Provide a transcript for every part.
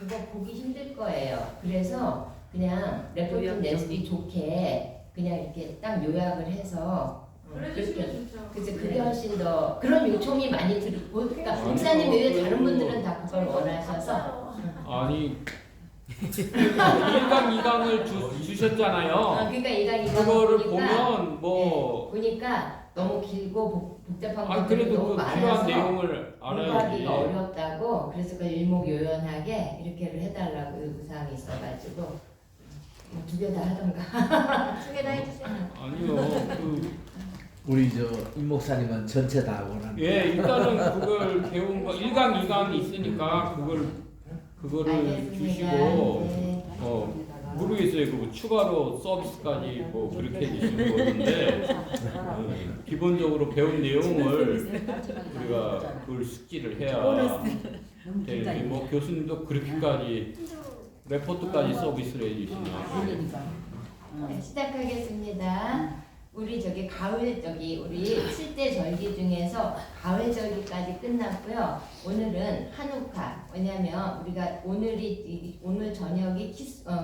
그거 보기 힘들 거예요. 그래서 그냥 레포트 내기 좋게 그냥 이렇게 딱 요약을 해서 그래주시면 좋죠. 그래서 그게 훨씬 더 그런 요청이 많이 들고 그러니까 목사님 외에 다른 분들은 다 그걸 원하셔서 아니 1강 2강을 주셨잖아요. 그러니까 이강 그거를 보면 뭐 보니까 너무 길고 복잡한 것들이 그래도 너무 그 필요한 많아서 내용을 알아야지. 공부하기가 어렵다고 그래서 그 일목요연하게 이렇게를 해달라고 요구사항이 있어가지고 두 개 다 하던가. 두 개 다 해주세요. 아니요. 우리 저 임 목사님은 전체 다 원하는. 예, 일단은 그걸 배운 거 1강 2강이 있으니까 그거를 알겠습니다. 주시고 네. 모르겠어요. 그 추가로 서비스까지 뭐 그렇게 해주시는 거는데 기본적으로 배운 내용을 우리가 그걸 숙지를 해야 되는데 뭐 교수님도 그렇게까지 레포트까지 서비스를 해주시나. 네, 시작하겠습니다. 우리 우리 7대 절기 중에서 가을 절기까지 끝났고요. 오늘은 한우카. 왜냐면 우리가 오늘 저녁이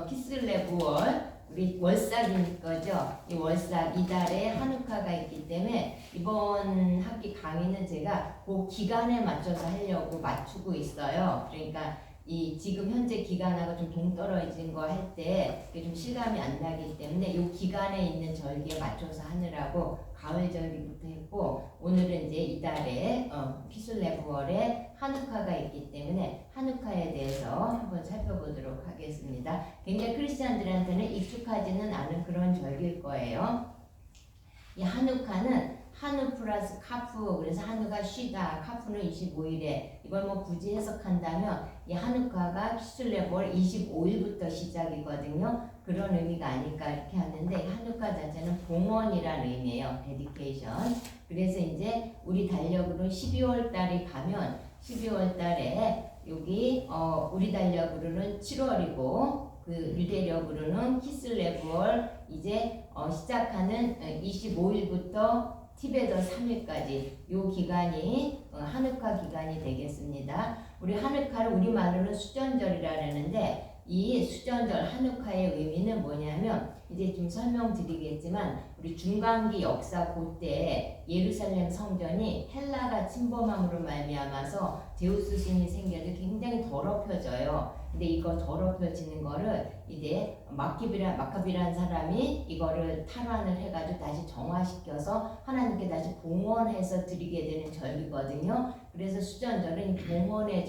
키슬레브월 우리 월삭인 거죠. 이 월삭 이달에 한우카가 있기 때문에 이번 학기 강의는 제가 그 기간에 맞춰서 하려고 맞추고 있어요. 그러니까 이 지금 현재 기간하고 좀 동떨어진 거 할 때 좀 실감이 안 나기 때문에 이 기간에 있는 절기에 맞춰서 하느라고 가을 절기부터 했고 오늘은 이제 이달에 키슬레브월에 한우카가 있기 때문에 한우카에 대해서 한번 살펴보도록 하겠습니다. 굉장히 크리스찬들한테는 익숙하지는 않은 그런 절기일 거예요. 이 한우카는 한우 플러스 카프, 그래서 한우가 쉬다, 카프는 25일에 이걸 뭐 굳이 해석한다면 이 한우카가 키슬레브월 25일부터 시작이거든요. 그런 의미가 아닐까 이렇게 하는데 한우카 자체는 봉헌이라는 의미예요. 데디케이션. 그래서 이제 우리 달력으로 12월 달이 가면 12월 달에 여기 우리 달력으로는 7월이고 그 유대력으로는 키슬레브월 이제 시작하는 25일부터 티베더 3일까지 요 기간이 한우카 기간이 되겠습니다. 우리 한우카를 우리말로는 수전절이라는데 이 수전절 한우카의 의미는 뭐냐면 이제 좀 설명드리겠지만 우리 중간기 역사 그때 예루살렘 성전이 헬라가 침범함으로 말미암아서 제우스 신이 생겨서 굉장히 더럽혀져요. 근데 이거 더럽혀지는 거를 이제 마카비라는 사람이 이거를 탈환을 해가지고 다시 정화시켜서 하나님께 다시 봉헌해서 드리게 되는 절기거든요. 그래서 수전절은 봉헌의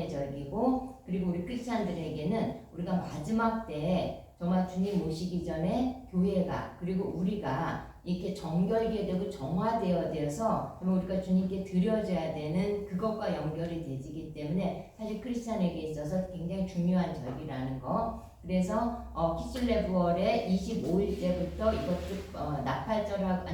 절기고 그리고 우리 크리스찬들에게는 우리가 마지막 때에 정말 주님 오시기 전에 교회가 그리고 우리가 이렇게 정결게 되고 정화되어서 우리가 주님께 드려져야 되는 그것과 연결이 되지기 때문에 사실 크리스찬에게 있어서 굉장히 중요한 절기라는 거. 그래서 키슬레브월의 25일째부터 이것도 나팔절하고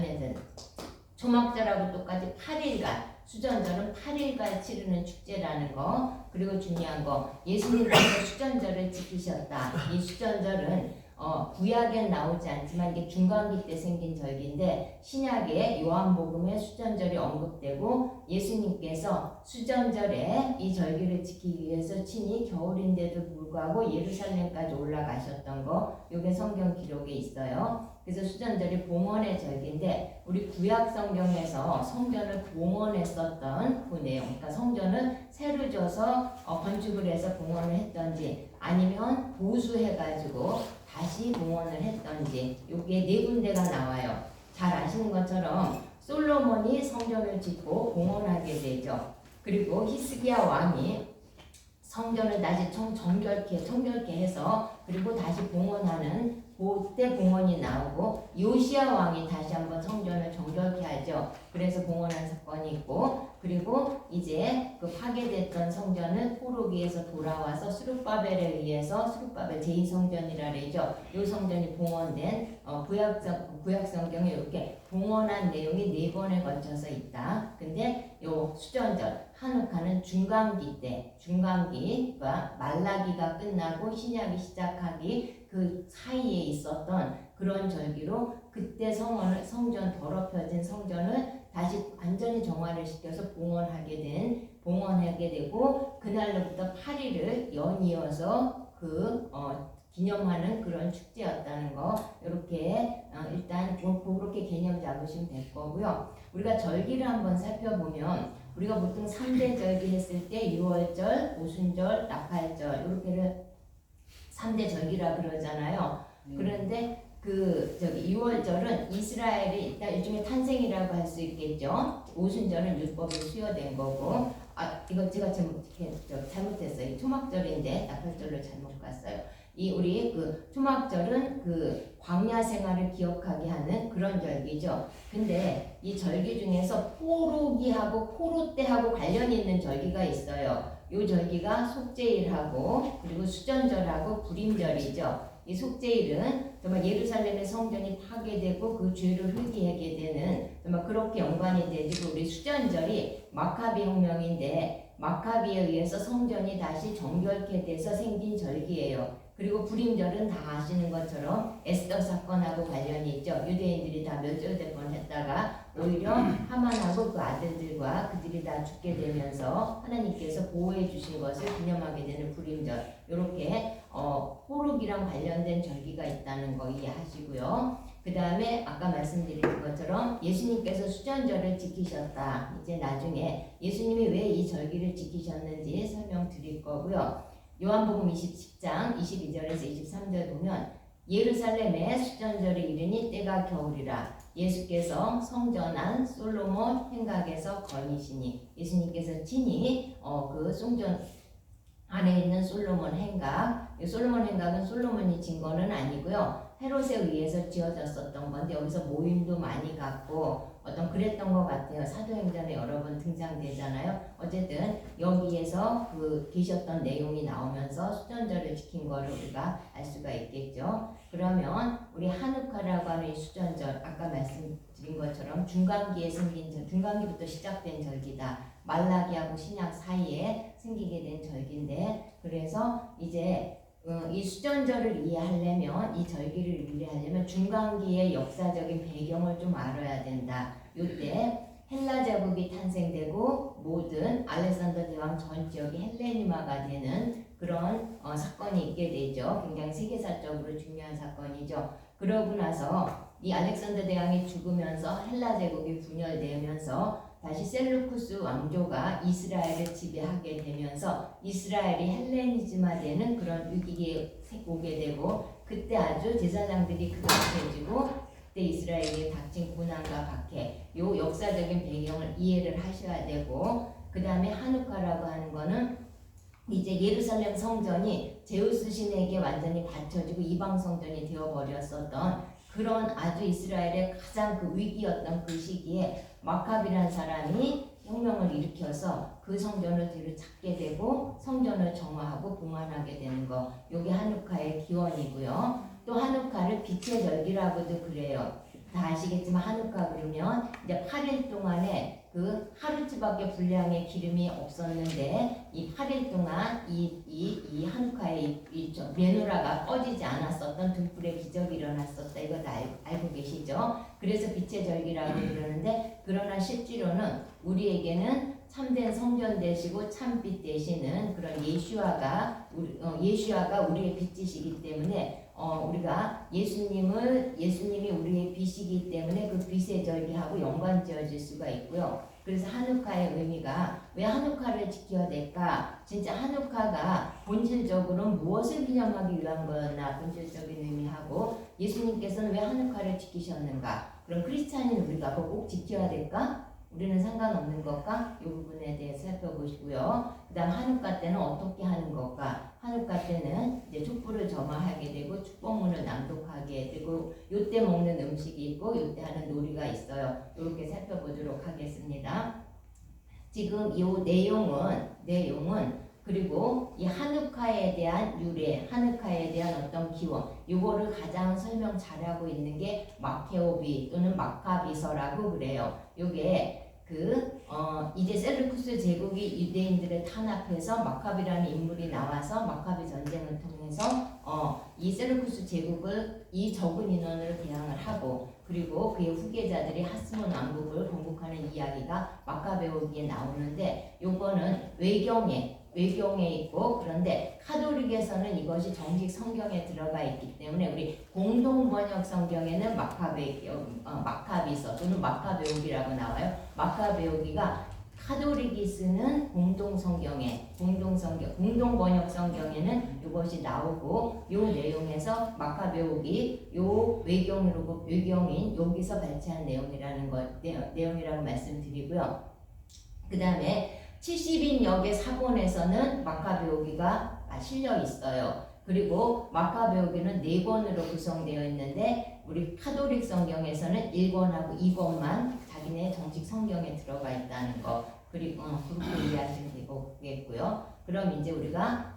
초막절하고 똑같이 8일간 수전절은 8일간 치르는 축제라는 거. 그리고 중요한 거 예수님께서 수전절을 지키셨다. 이 수전절은 구약엔 나오지 않지만 이게 중간기 때 생긴 절기인데 신약의 요한복음에 수전절이 언급되고 예수님께서 수전절에 이 절기를 지키기 위해서 친히 겨울인데도 불구하고 예루살렘까지 올라가셨던 거 요게 성경 기록에 있어요. 그래서 수전절이 봉헌의 절기인데 우리 구약 성경에서 성전을 봉헌했었던 그 내용, 그러니까 성전을 새로 져서 건축을 해서 봉헌을 했던지 아니면 보수해가지고 다시 봉헌을 했던지 요게 네 군데가 나와요. 잘 아시는 것처럼 솔로몬이 성전을 짓고 봉헌하게 되죠. 그리고 히스기야 왕이 성전을 다시 정결케 해서 그리고 다시 봉헌하는 그때 봉헌이 나오고 요시야 왕이 다시 한번 성전을 정결케 하죠. 그래서 봉헌한 사건이 있고 그리고 이제 그 파괴됐던 성전은 포로기에서 돌아와서 스룹바벨에 의해서 스룹바벨 제2성전이라 그러죠. 이 성전이 봉헌된 구약 성경에 이렇게 봉헌한 내용이 4번에 걸쳐서 있다. 근데 요 수전절 한우카는 중간기가 말라기가 끝나고 신약이 시작하기 그 사이에 있었던 그런 절기로 그때 성전 더럽혀진 성전을 다시 완전히 정화를 시켜서 봉헌하게 된 봉헌하게 되고 그날로부터 8일을 연이어서 기념하는 그런 축제였다는 거 이렇게 일단 그렇게 개념 잡으시면 될 거고요. 우리가 절기를 한번 살펴보면 우리가 보통 3대 절기 했을 때 유월절, 오순절, 나팔절 이렇게를 3대 절기라 그러잖아요. 그런데 유월절은 이스라엘이 일단 일종의 탄생이라고 할 수 있겠죠. 오순절은 율법이 수여된 거고, 이거 제가 잘못했어요. 초막절인데 나팔절로 잘못 갔어요. 우리 초막절은 광야 생활을 기억하게 하는 그런 절기죠. 근데 이 절기 중에서 포로기하고 포로때하고 관련이 있는 절기가 있어요. 이 절기가 속죄일하고 그리고 수전절하고 불임절이죠. 이 속죄일은 정말 예루살렘의 성전이 파괴되고 그 죄를 회개하게 되는 정말 그렇게 연관이 되고, 우리 수전절이 마카비 혁명인데 마카비에 의해서 성전이 다시 정결케 돼서 생긴 절기예요. 그리고 불임절은 다 아시는 것처럼 에스더 사건하고 관련이 있죠. 유대인들이 다 멸절될 뻔했다가 오히려 하만하고 그 아들들과 그들이 다 죽게 되면서 하나님께서 보호해 주신 것을 기념하게 되는 불임절, 이렇게 호룩이랑 관련된 절기가 있다는 거 이해하시고요. 그 다음에 아까 말씀드린 것처럼 예수님께서 수전절을 지키셨다. 이제 나중에 예수님이 왜 이 절기를 지키셨는지 설명드릴 거고요. 요한복음 10장 22절에서 23절 보면 예루살렘에 수전절이 이르니 때가 겨울이라 예수께서 성전 안 솔로몬 행각에서 거니시니, 예수님께서 친히 그 성전 안에 있는 솔로몬 행각, 솔로몬 행각은 솔로몬이 진 거는 아니고요. 헤롯에 의해서 지어졌었던 건데 여기서 모임도 많이 갖고 그랬던 것 같아요. 사도행전에 여러 번 등장되잖아요. 어쨌든 여기에서 계셨던 내용이 나오면서 수전절을 지킨 거를 우리가 알 수가 있겠죠. 그러면 우리 하누카라고 하는 이 수전절, 아까 말씀드린 것처럼 중간기에 생긴 중간기부터 시작된 절기다. 말라기하고 신약 사이에 생기게 된 절기인데, 그래서 이제 이 수전절을 이해하려면, 이 절기를 이해하려면 중간기의 역사적인 배경을 좀 알아야 된다. 이때 헬라 제국이 탄생되고 모든 알렉산더 대왕 전 지역이 헬레니화가 되는 그런 사건이 있게 되죠. 굉장히 세계사적으로 중요한 사건이죠. 그러고 나서 이 알렉산더 대왕이 죽으면서 헬라 제국이 분열되면서 다시 셀루쿠스 왕조가 이스라엘을 지배하게 되면서 이스라엘이 헬레니즘화되는 그런 위기에 오게 되고, 그때 아주 제사장들이 극악해지고 그때 이스라엘이 닥친 고난과 박해, 요 역사적인 배경을 이해를 하셔야 되고, 그 다음에 하누카라고 하는 거는 이제 예루살렘 성전이 제우스 신에게 완전히 바쳐지고 이방 성전이 되어버렸었던 그런 아주 이스라엘의 가장 위기였던 그 시기에 마카비라는 사람이 혁명을 일으켜서 그 성전을 뒤로 찾게 되고 성전을 정화하고 봉헌하게 되는 거, 요게 하누카의 기원이고요. 또 하누카를 빛의 절기라고도 그래요. 다 아시겠지만 하누카 그러면 이제 8일 동안에 하루치밖에 분량의 기름이 없었는데 이 8일 동안 이 하누카의 메노라가 꺼지지 않았었던 등불의 기적이 일어났었다. 이거 다 알고 계시죠? 그래서 빛의 절기라고 그러는데, 그러나 실제로는 우리에게는 참된 성전 되시고 참빛 되시는 그런 예수아가 우리의 빛이시기 때문에 우리가 예수님이 우리의 빛이기 때문에 그 빛의 절기하고 연관지어질 수가 있고요. 그래서 하누카의 의미가 왜 하누카를 지켜야 될까? 진짜 하누카가 본질적으로 무엇을 기념하기 위한 거나 본질적인 의미하고, 예수님께서는 왜 하누카를 지키셨는가? 그럼 크리스찬인 우리가 그거 꼭 지켜야 될까? 우리는 상관없는 것과 이 부분에 대해서 살펴보시고요. 그 다음 하누카 때는 어떻게 하는 것과, 하누카 때는 이제 촛불을 점화하게 되고 축복문을 낭독하게 되고 요때 먹는 음식이 있고 요때 하는 놀이가 있어요. 이렇게 살펴보도록 하겠습니다. 지금 이 내용은 그리고 이 하누카에 대한 유래, 하누카에 대한 어떤 기원, 이거를 가장 설명 잘하고 있는 게 마케오비 또는 마카비서라고 그래요. 요게 이제 셀루쿠스 제국이 유대인들을 탄압해서 마카비라는 인물이 나와서 마카비 전쟁을 통해서 이 셀루쿠스 제국을 이 적은 인원으로 대항을 하고 그리고 그의 후계자들이 하스몬 왕국을 건국하는 이야기가 마카베오기에 나오는데 요거는 외경에 있고 그런데 카톨릭에서는 이것이 정식 성경에 들어가 있기 때문에 우리 공동 번역 성경에는 마카비서 또는 마카베오기라고 나와요. 마카베오기가 카톨릭이 쓰는 공동 번역 성경에는 이것이 나오고 요 내용에서 마카베오기 요 외경인 여기서 발췌한 내용이라고 말씀드리고요. 그 다음에 70인 역의 사본에서는 마카베오기가 실려 있어요. 그리고 마카베오기는 4권으로 구성되어 있는데 우리 카톨릭 성경에서는 1권하고 2권만 자기네 정식 성경에 들어가 있다는 거 그리고 그렇게 이해하시면 되겠고요. 그럼 이제 우리가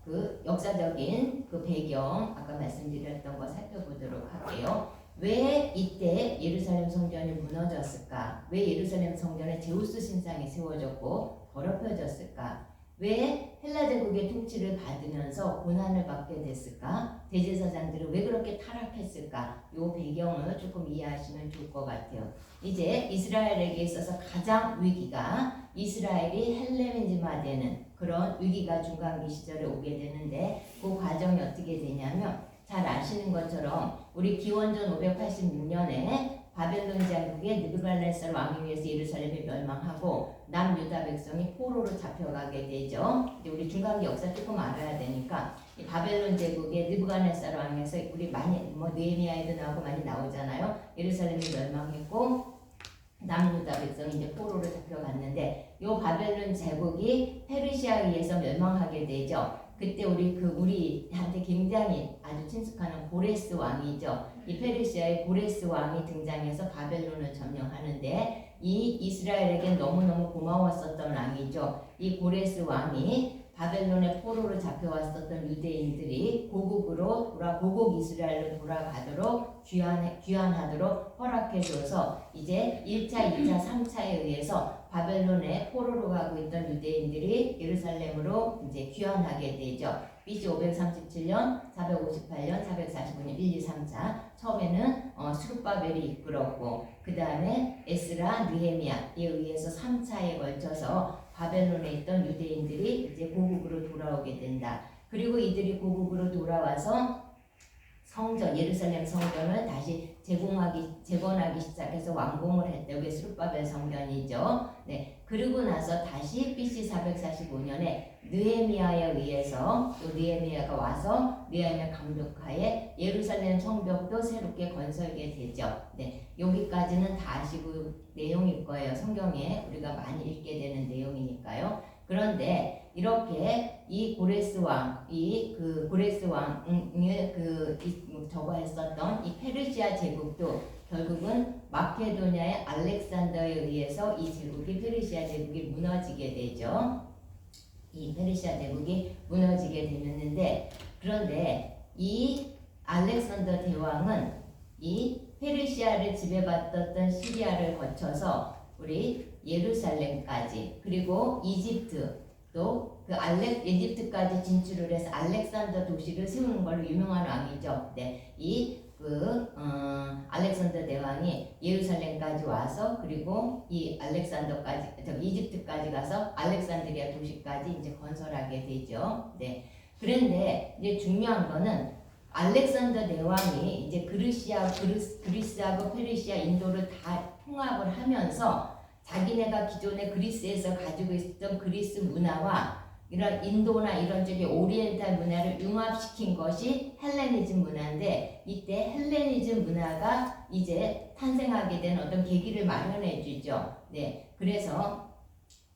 그 역사적인 그 배경 아까 말씀드렸던 거 살펴보도록 할게요. 왜 이때 예루살렘 성전이 무너졌을까? 왜 예루살렘 성전에 제우스 신상이 세워졌고 더럽혀졌을까? 왜 헬라 제국의 통치를 받으면서 고난을 받게 됐을까? 대제사장들은 왜 그렇게 타락했을까? 이 배경을 조금 이해하시면 좋을 것 같아요. 이제 이스라엘에게 있어서 가장 위기가 이스라엘이 헬레니즘화되는 그런 위기가 중간기 시절에 오게 되는데 그 과정이 어떻게 되냐면 잘 아시는 것처럼 우리 기원전 586년에 바벨론 제국의 느부갓네살 왕에 의해서 예루살렘이 멸망하고 남유다 백성이 포로로 잡혀가게 되죠. 우리 중간기 역사 조금 알아야 되니까 이 바벨론 제국의 느부갓네살 왕에서 우리 많이 느헤미야에도 나오고 많이 나오잖아요. 예루살렘이 멸망했고 남유다 백성이 이제 포로로 잡혀갔는데 이 바벨론 제국이 페르시아에 의해서 멸망하게 되죠. 그때 우리한테 굉장히 아주 친숙한 고레스 왕이죠. 이 페르시아의 고레스 왕이 등장해서 바벨론을 점령하는데 이 이스라엘에게 너무너무 고마웠었던 왕이죠. 이 고레스 왕이 바벨론의 포로로 잡혀왔었던 유대인들이 고국 이스라엘로 돌아가도록 귀환하도록 허락해줘서 이제 1차, 2차, 3차에 의해서 바벨론에 포로로 가고 있던 유대인들이 예루살렘으로 이제 귀환하게 되죠. BC 537년, 458년, 445년 1, 2, 3차 처음에는 스룹바벨이 이끌었고 그 다음에 에스라, 느헤미야에 의해서 3차에 걸쳐서 바벨론에 있던 유대인들이 이제 고국으로 돌아오게 된다. 그리고 이들이 고국으로 돌아와서 예루살렘 성전을 다시 재건하기 시작해서 완공을 했대요. 그게 스룹바벨 성전이죠. 네. 그리고 나서 다시 BC 445년에 느헤미야에 의해서 또 느헤미야가 와서 느헤미야 감독하에 예루살렘 성벽도 새롭게 건설게 되죠. 네. 여기까지는 다 아시고 내용일 거예요. 성경에 우리가 많이 읽게 되는 내용이니까요. 그런데 이렇게 이 고레스 왕이 저거 했었던 이 페르시아 제국도 결국은 마케도니아의 알렉산더에 의해서 이 제국이 페르시아 제국이 무너지게 되죠. 이 페르시아 제국이 무너지게 되었는데 그런데 이 알렉산더 대왕은 이 페르시아를 지배받았던 시리아를 거쳐서 우리 예루살렘까지 그리고 이집트 또 이집트까지 진출을 해서 알렉산더 도시를 세우는 걸로 유명한 왕이죠. 네, 알렉산더 대왕이 예루살렘까지 와서 그리고 이 이집트까지 가서 알렉산드리아 도시까지 이제 건설하게 되죠. 네, 그런데 이제 중요한 거는 알렉산더 대왕이 이제 그리스하고 페르시아, 인도를 다 통합을 하면서 자기네가 기존에 그리스에서 가지고 있었던 그리스 문화와 이런 인도나 이런 쪽의 오리엔탈 문화를 융합시킨 것이 헬레니즘 문화인데 이때 헬레니즘 문화가 이제 탄생하게 된 어떤 계기를 마련해 주죠. 네, 그래서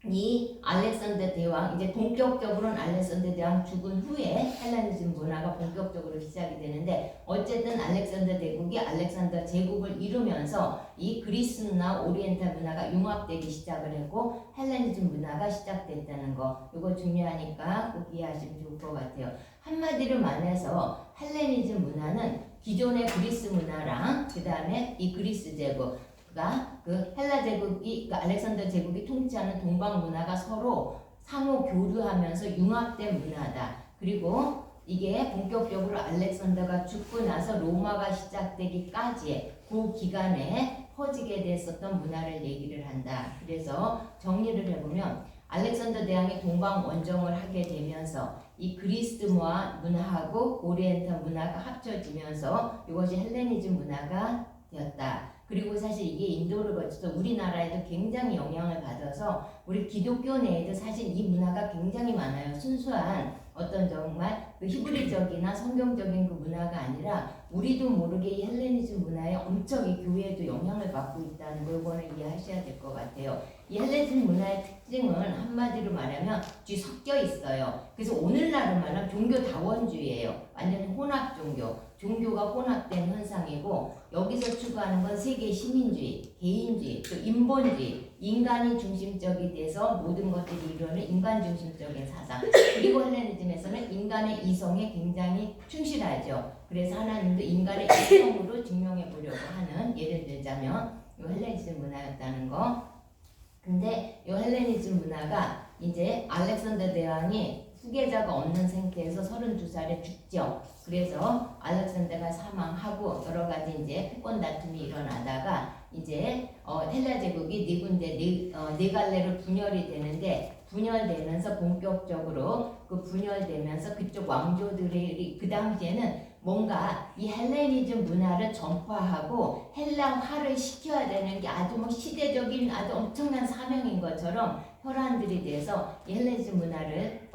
이 알렉산더 대왕 이제 본격적으로는 알렉산더 대왕 죽은 후에 헬레니즘 문화가 본격적으로 시작이 되는데 어쨌든 알렉산더 대국이 알렉산더 제국을 이루면서 이 그리스 문화, 오리엔탈 문화가 융합되기 시작을 했고 헬레니즘 문화가 시작됐다는 거 이거 중요하니까 꼭 이해하시면 좋을 것 같아요. 한마디로 말해서 헬레니즘 문화는 기존의 그리스 문화랑 그 다음에 이 그리스 제국 그 헬라 제국이 알렉산더 제국이 통치하는 동방 문화가 서로 상호 교류하면서 융합된 문화다. 그리고 이게 본격적으로 알렉산더가 죽고 나서 로마가 시작되기까지의 그 기간에 퍼지게 됐었던 문화를 얘기를 한다. 그래서 정리를 해보면 알렉산더 대왕이 동방 원정을 하게 되면서 이 그리스 문화하고 오리엔탈 문화가 합쳐지면서 이것이 헬레니즘 문화가 되었다. 그리고 사실 이게 인도를 거쳐서 우리나라에도 굉장히 영향을 받아서 우리 기독교 내에도 사실 이 문화가 굉장히 많아요. 순수한 어떤 정말 그 히브리적이나 성경적인 그 문화가 아니라 우리도 모르게 이 헬레니즘 문화에 엄청 이 교회에도 영향을 받고 있다는 걸 이거는 이해하셔야 될 것 같아요. 이 헬레니즘 문화의 특징은 한마디로 말하면 뒤섞여 있어요. 그래서 오늘날은 말하면 종교 다원주의예요. 완전히 혼합 종교. 종교가 혼합된 현상이고 여기서 추구하는 건 세계 시민주의, 개인주의, 또 인본주의, 인간이 중심적이 돼서 모든 것들이 이루어지는 인간 중심적인 사상. 그리고 헬레니즘에서는 인간의 이성에 굉장히 충실하죠. 그래서 하나님도 인간의 이성으로 증명해 보려고 하는, 예를 들자면 이 헬레니즘 문화였다는 거. 근데 이 헬레니즘 문화가 이제 알렉산더 대왕이 후계자가 없는 상태에서 32살에 죽죠. 그래서 알렉산더가 사망하고 여러 가지 이제 패권 다툼이 일어나다가 이제 헬라 제국이 네 군데 네 갈래로 분열이 되는데, 분열되면서 본격적으로 그 분열되면서 그쪽 왕조들이 그 당시에는 뭔가 이 헬레니즘 문화를 전파하고 헬라화를 시켜야 되는 게 아주 뭐 시대적인 아주 엄청난 사명인 것처럼 혈안들이 돼서 이 헬레니즘 문화를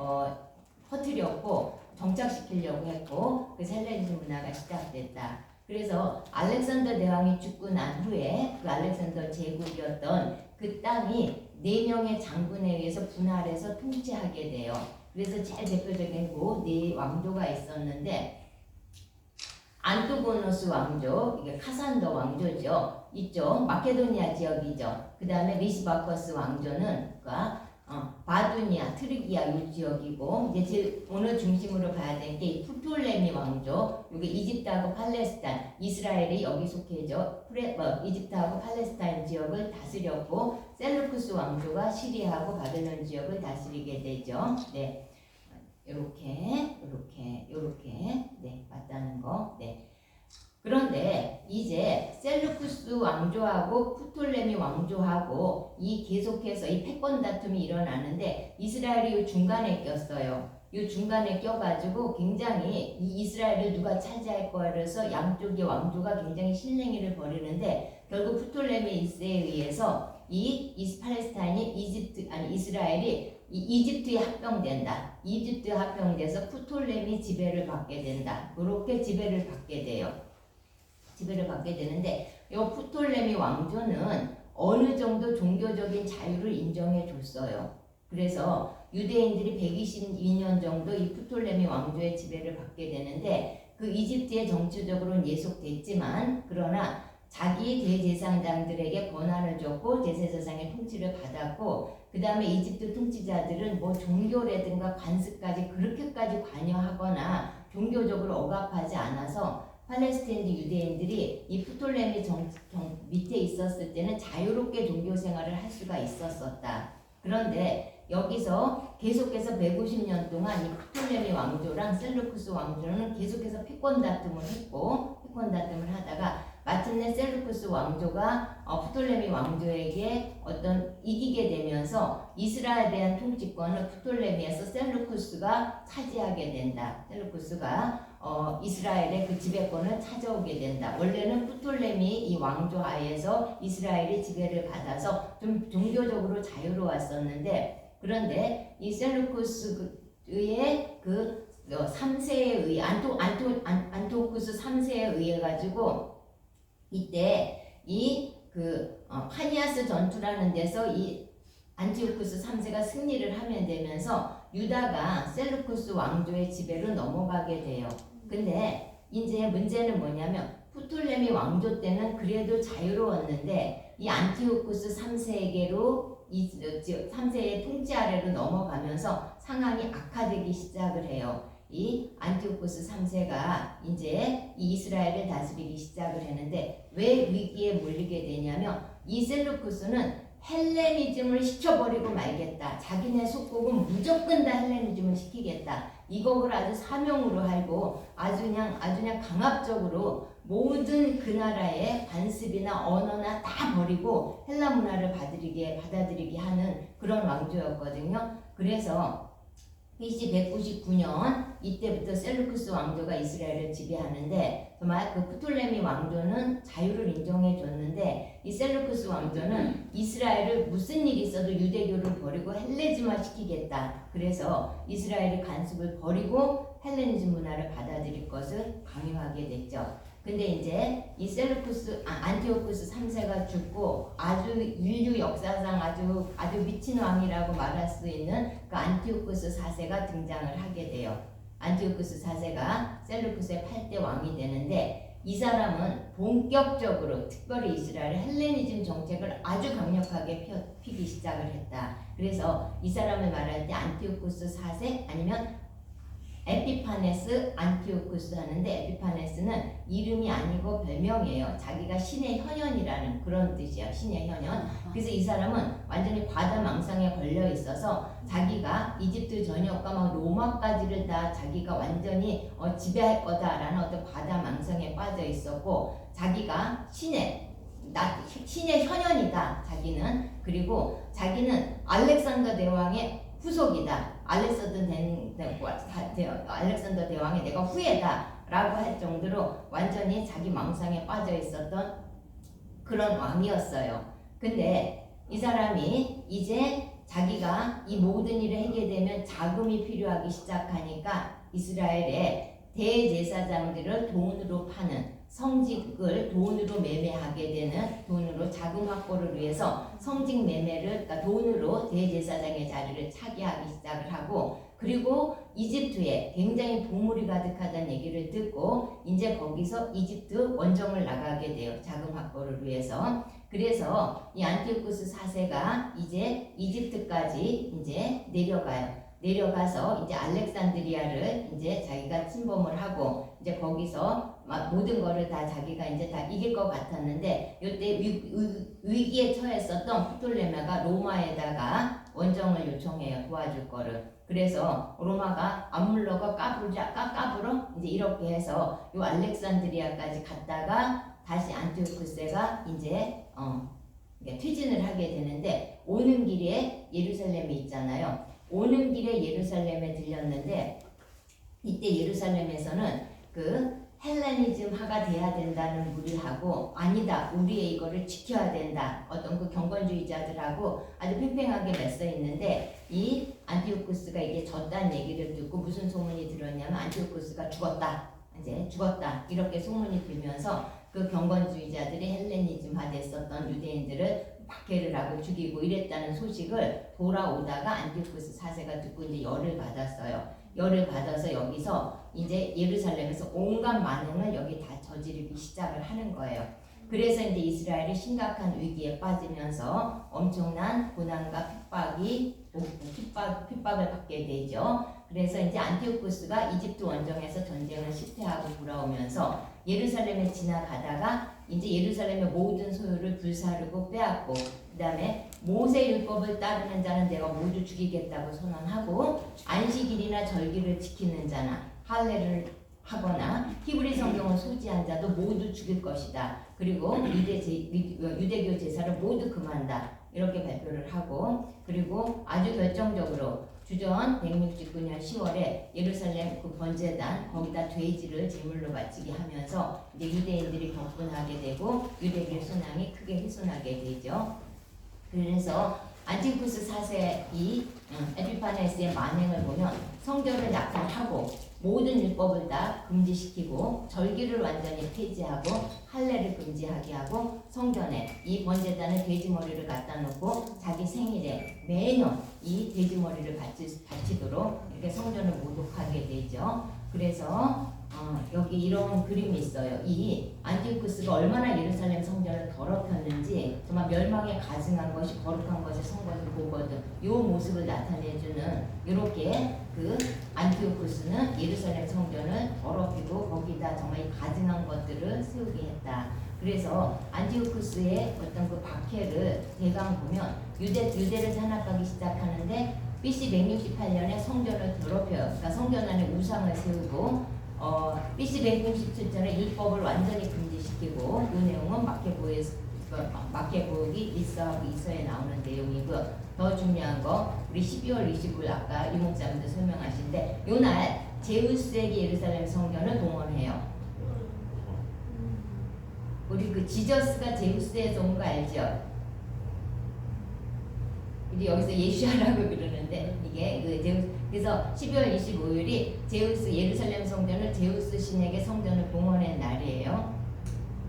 퍼뜨렸고 정착시키려고 했고, 그래서 헬레니즘 문화가 시작됐다. 그래서 알렉산더 대왕이 죽고 난 후에 그 알렉산더 제국이었던 그 땅이 4명의 장군에 의해서 분할해서 통치하게 돼요. 그래서 제일 대표적인 그 4 왕조가 있었는데, 안티고노스 왕조, 이게 카산더 왕조죠. 이쪽 마케도니아 지역이죠. 그 다음에 리시바커스 왕조는 바두니아, 트르기아 이 지역이고, 이제 제일 오늘 중심으로 봐야 되는 게 프톨레미 왕조, 이게 이집트하고 팔레스타인, 이스라엘이 여기 속해져. 이집트하고 팔레스타인 지역을 다스렸고, 셀루쿠스 왕조가 시리아하고 바벨론 지역을 다스리게 되죠. 네. 요렇게 네, 맞다는 거. 네. 그런데 이제 셀루쿠스 왕조하고 프톨레미 왕조하고 이 계속해서 이 패권 다툼이 일어나는데 이스라엘이 이 중간에 꼈어요. 이 중간에 껴가지고 굉장히 이 이스라엘을 누가 차지할 거야 그래서 양쪽의 왕조가 굉장히 실랭이를 벌이는데, 결국 프톨레미 1세에 의해서 이 팔레스타인이 이스라엘이 이집트에 합병된다. 이집트에 합병돼서 프톨레미 지배를 받게 된다. 그렇게 지배를 받게 돼요. 지배를 받게 되는데, 이 프톨레미 왕조는 어느 정도 종교적인 자유를 인정해 줬어요. 그래서 유대인들이 122년 정도 이 프톨레미 왕조의 지배를 받게 되는데, 그 이집트에 정치적으로는 예속됐지만, 그러나 자기 대제사장들에게 권한을 줬고 제사장의 통치를 받았고, 그 다음에 이집트 통치자들은 뭐 종교라든가 관습까지 그렇게까지 관여하거나 종교적으로 억압하지 않아서 팔레스타인 유대인들이 이 프톨레미 밑에 있었을 때는 자유롭게 종교 생활을 할 수가 있었었다. 그런데 여기서 계속해서 150년 동안 이 프톨레미 왕조랑 셀루쿠스 왕조는 계속해서 패권 다툼을 하다가 마침내 셀루쿠스 왕조가 프톨레미 왕조에게 이기게 되면서 이스라엘에 대한 통치권을 프톨레미에서 셀루쿠스가 차지하게 된다. 셀루쿠스가 이스라엘의 그 지배권을 찾아오게 된다. 원래는 프톨레미 이 왕조 하에서 이스라엘이 지배를 받아서 좀 종교적으로 자유로웠었는데, 그런데 이 셀루쿠스의 그 3세에 의해 안티오쿠스 3세에 의해 가지고 이때 파니아스 전투라는 데서 이 안티오쿠스 3세가 승리를 하면 되면서 유다가 셀루쿠스 왕조의 지배로 넘어가게 돼요. 근데 이제 문제는 뭐냐면 프톨레미 왕조 때는 그래도 자유로웠는데 이 안티오쿠스 3세에게로 3세의 통치 아래로 넘어가면서 상황이 악화되기 시작을 해요. 이 안티오쿠스 3세가 이제 이 이스라엘을 다스리기 시작을 했는데, 왜 위기에 몰리게 되냐면 이 셀루쿠스는 헬레니즘을 시켜버리고 말겠다. 자기네 속국은 무조건 다 헬레니즘을 시키겠다. 이것을 아주 사명으로 하고 아주 그냥 강압적으로 모든 그 나라의 관습이나 언어나 다 버리고 헬라 문화를 받아들이게 하는 그런 왕조였거든요. 그래서 BC 199년 이때부터 셀루쿠스 왕조가 이스라엘을 지배하는데 정말 그 프톨레미 왕조는 자유를 인정해 줬는데 이 셀루쿠스 왕조는 이스라엘을 무슨 일이 있어도 유대교를 버리고 헬레니즘화 시키겠다. 그래서 이스라엘의 간섭을 버리고 헬레니즘 문화를 받아들일 것을 강요하게 됐죠. 근데 이제 이 안티오쿠스 3세가 죽고 아주 인류 역사상 아주 미친 왕이라고 말할 수 있는 그 안티오쿠스 4세가 등장을 하게 돼요. 안티오쿠스 4세가 셀루쿠스의 8대 왕이 되는데 이 사람은 본격적으로 특별히 이스라엘 헬레니즘 정책을 아주 강력하게 피기 시작을 했다. 그래서 이 사람을 말할 때 안티오쿠스 4세 아니면 에피파네스 안티오쿠스 하는데 에피파네스는 이름이 아니고 별명이에요. 자기가 신의 현현이라는 그런 뜻이에요. 신의 현현. 그래서 이 사람은 완전히 과다망상에 걸려 있어서 자기가 이집트 전역과 막 로마까지를 다 자기가 완전히 지배할 거다라는 어떤 과다망상에 빠져 있었고 자기가 신의 현현이다. 자기는. 그리고 자기는 알렉산더 대왕의 후속이다. 알렉산더 대왕의 내가 후예다 라고 할 정도로 완전히 자기 망상에 빠져 있었던 그런 왕이었어요. 근데 이 사람이 이제 자기가 이 모든 일을 하게 되면 자금이 필요하기 시작하니까 이스라엘의 대제사장들을 돈으로 파는 성직을 돈으로 매매하게 되는 돈으로 자금 확보를 위해서 성직 매매를 그러니까 돈으로 대제사장의 자리를 차지하기 시작을 하고 그리고 이집트에 굉장히 보물이 가득하다는 얘기를 듣고 이제 거기서 이집트 원정을 나가게 돼요. 자금 확보를 위해서. 그래서 이 안티오쿠스 4세가 이제 이집트까지 이제 내려가서 이제 알렉산드리아를 이제 자기가 침범을 하고 이제 거기서 막 모든 거를 다 자기가 이제 다 이길 것 같았는데 이때 위기에 처했었던 프톨레마가 로마에다가 원정을 요청해요. 도와줄 거를. 그래서 로마가 안 물러가 까불어 이제 이렇게 해서 요 알렉산드리아까지 갔다가 다시 안티오쿠스가 이제 퇴진을 하게 되는데 오는 길에 예루살렘이 있잖아요. 오는 길에 예루살렘에 들렸는데 이때 예루살렘에서는 그 헬레니즘화가 돼야 된다는 무리를 하고 아니다 우리의 이거를 지켜야 된다 어떤 그 경건주의자들하고 아주 팽팽하게 맞서 있는데 이 안티오쿠스가 이게 졌다는 얘기를 듣고 무슨 소문이 들었냐면 안티오쿠스가 죽었다 이렇게 소문이 들면서 그 경건주의자들이 헬레니즘화 됐었던 유대인들을 박해를 하고 죽이고 이랬다는 소식을 돌아오다가 안티오쿠스 4세가 듣고 이제 열을 받았어요. 열을 받아서 여기서 이제 예루살렘에서 온갖 만행을 여기 다 저지르기 시작을 하는 거예요. 그래서 이제 이스라엘이 심각한 위기에 빠지면서 엄청난 고난과 핍박을 받게 되죠. 그래서 이제 안티오쿠스가 이집트 원정에서 전쟁을 실패하고 돌아오면서 예루살렘에 지나가다가 이제 예루살렘의 모든 소유를 불사르고 빼앗고 그 다음에 모세 율법을 따르는 자는 내가 모두 죽이겠다고 선언하고 안식일이나 절기를 지키는 자나 할례를 하거나 히브리 성경을 소지한 자도 모두 죽일 것이다. 그리고 유대교 제사를 모두 금한다. 이렇게 발표를 하고 그리고 아주 결정적으로 주전 169년 10월에 예루살렘 그 번제단 거기다 돼지를 제물로 바치게 하면서 이제 유대인들이 격분하게 되고 유대교 순항이 크게 훼손하게 되죠. 그래서 안티오쿠스 4세 이 에피파네스의 만행을 보면 성전을 낙탈하고 모든 율법을 다 금지시키고 절기를 완전히 폐지하고 할례를 금지하게 하고 성전에 이 번제단에 돼지머리를 갖다 놓고 자기 생일에 매년 이 돼지머리를 바치도록 이렇게 성전을 모독하게 되죠. 그래서 여기 이런 그림이 있어요. 이 안티오쿠스가 얼마나 예루살렘 성전을 더럽혔는지 정말 멸망에 가증한 것이 거룩한 것에 선 것을 보거든. 이 모습을 나타내주는 이렇게 그 안티오쿠스는 예루살렘 성전을 더럽히고 거기다 정말 가증한 것들을 세우게 했다. 그래서 안티오쿠스의 어떤 그 박해를 대강 보면 유대를 탄압하기 시작하는데 BC 168년에 성전을 더럽혀요. 그러니까 성전 안에 우상을 세우고 BC 167년에 율법을 완전히 금지시키고 이 내용은 마케복이 리스하고 이서에 나오는 내용이고요. 더 중요한 거 우리 12월 25일 아까 유목사님도 설명하신데 요날 제우스에게 예루살렘 성전을 동원해요. 우리 그 지저스가 제우스에서 온 거 알죠? 우리 여기서 예수야라고 그러는데 이게 그 제우스, 그래서 12월 25일이 제우스 예루살렘 성전을 제우스 신에게 성전을 봉헌한 날이에요.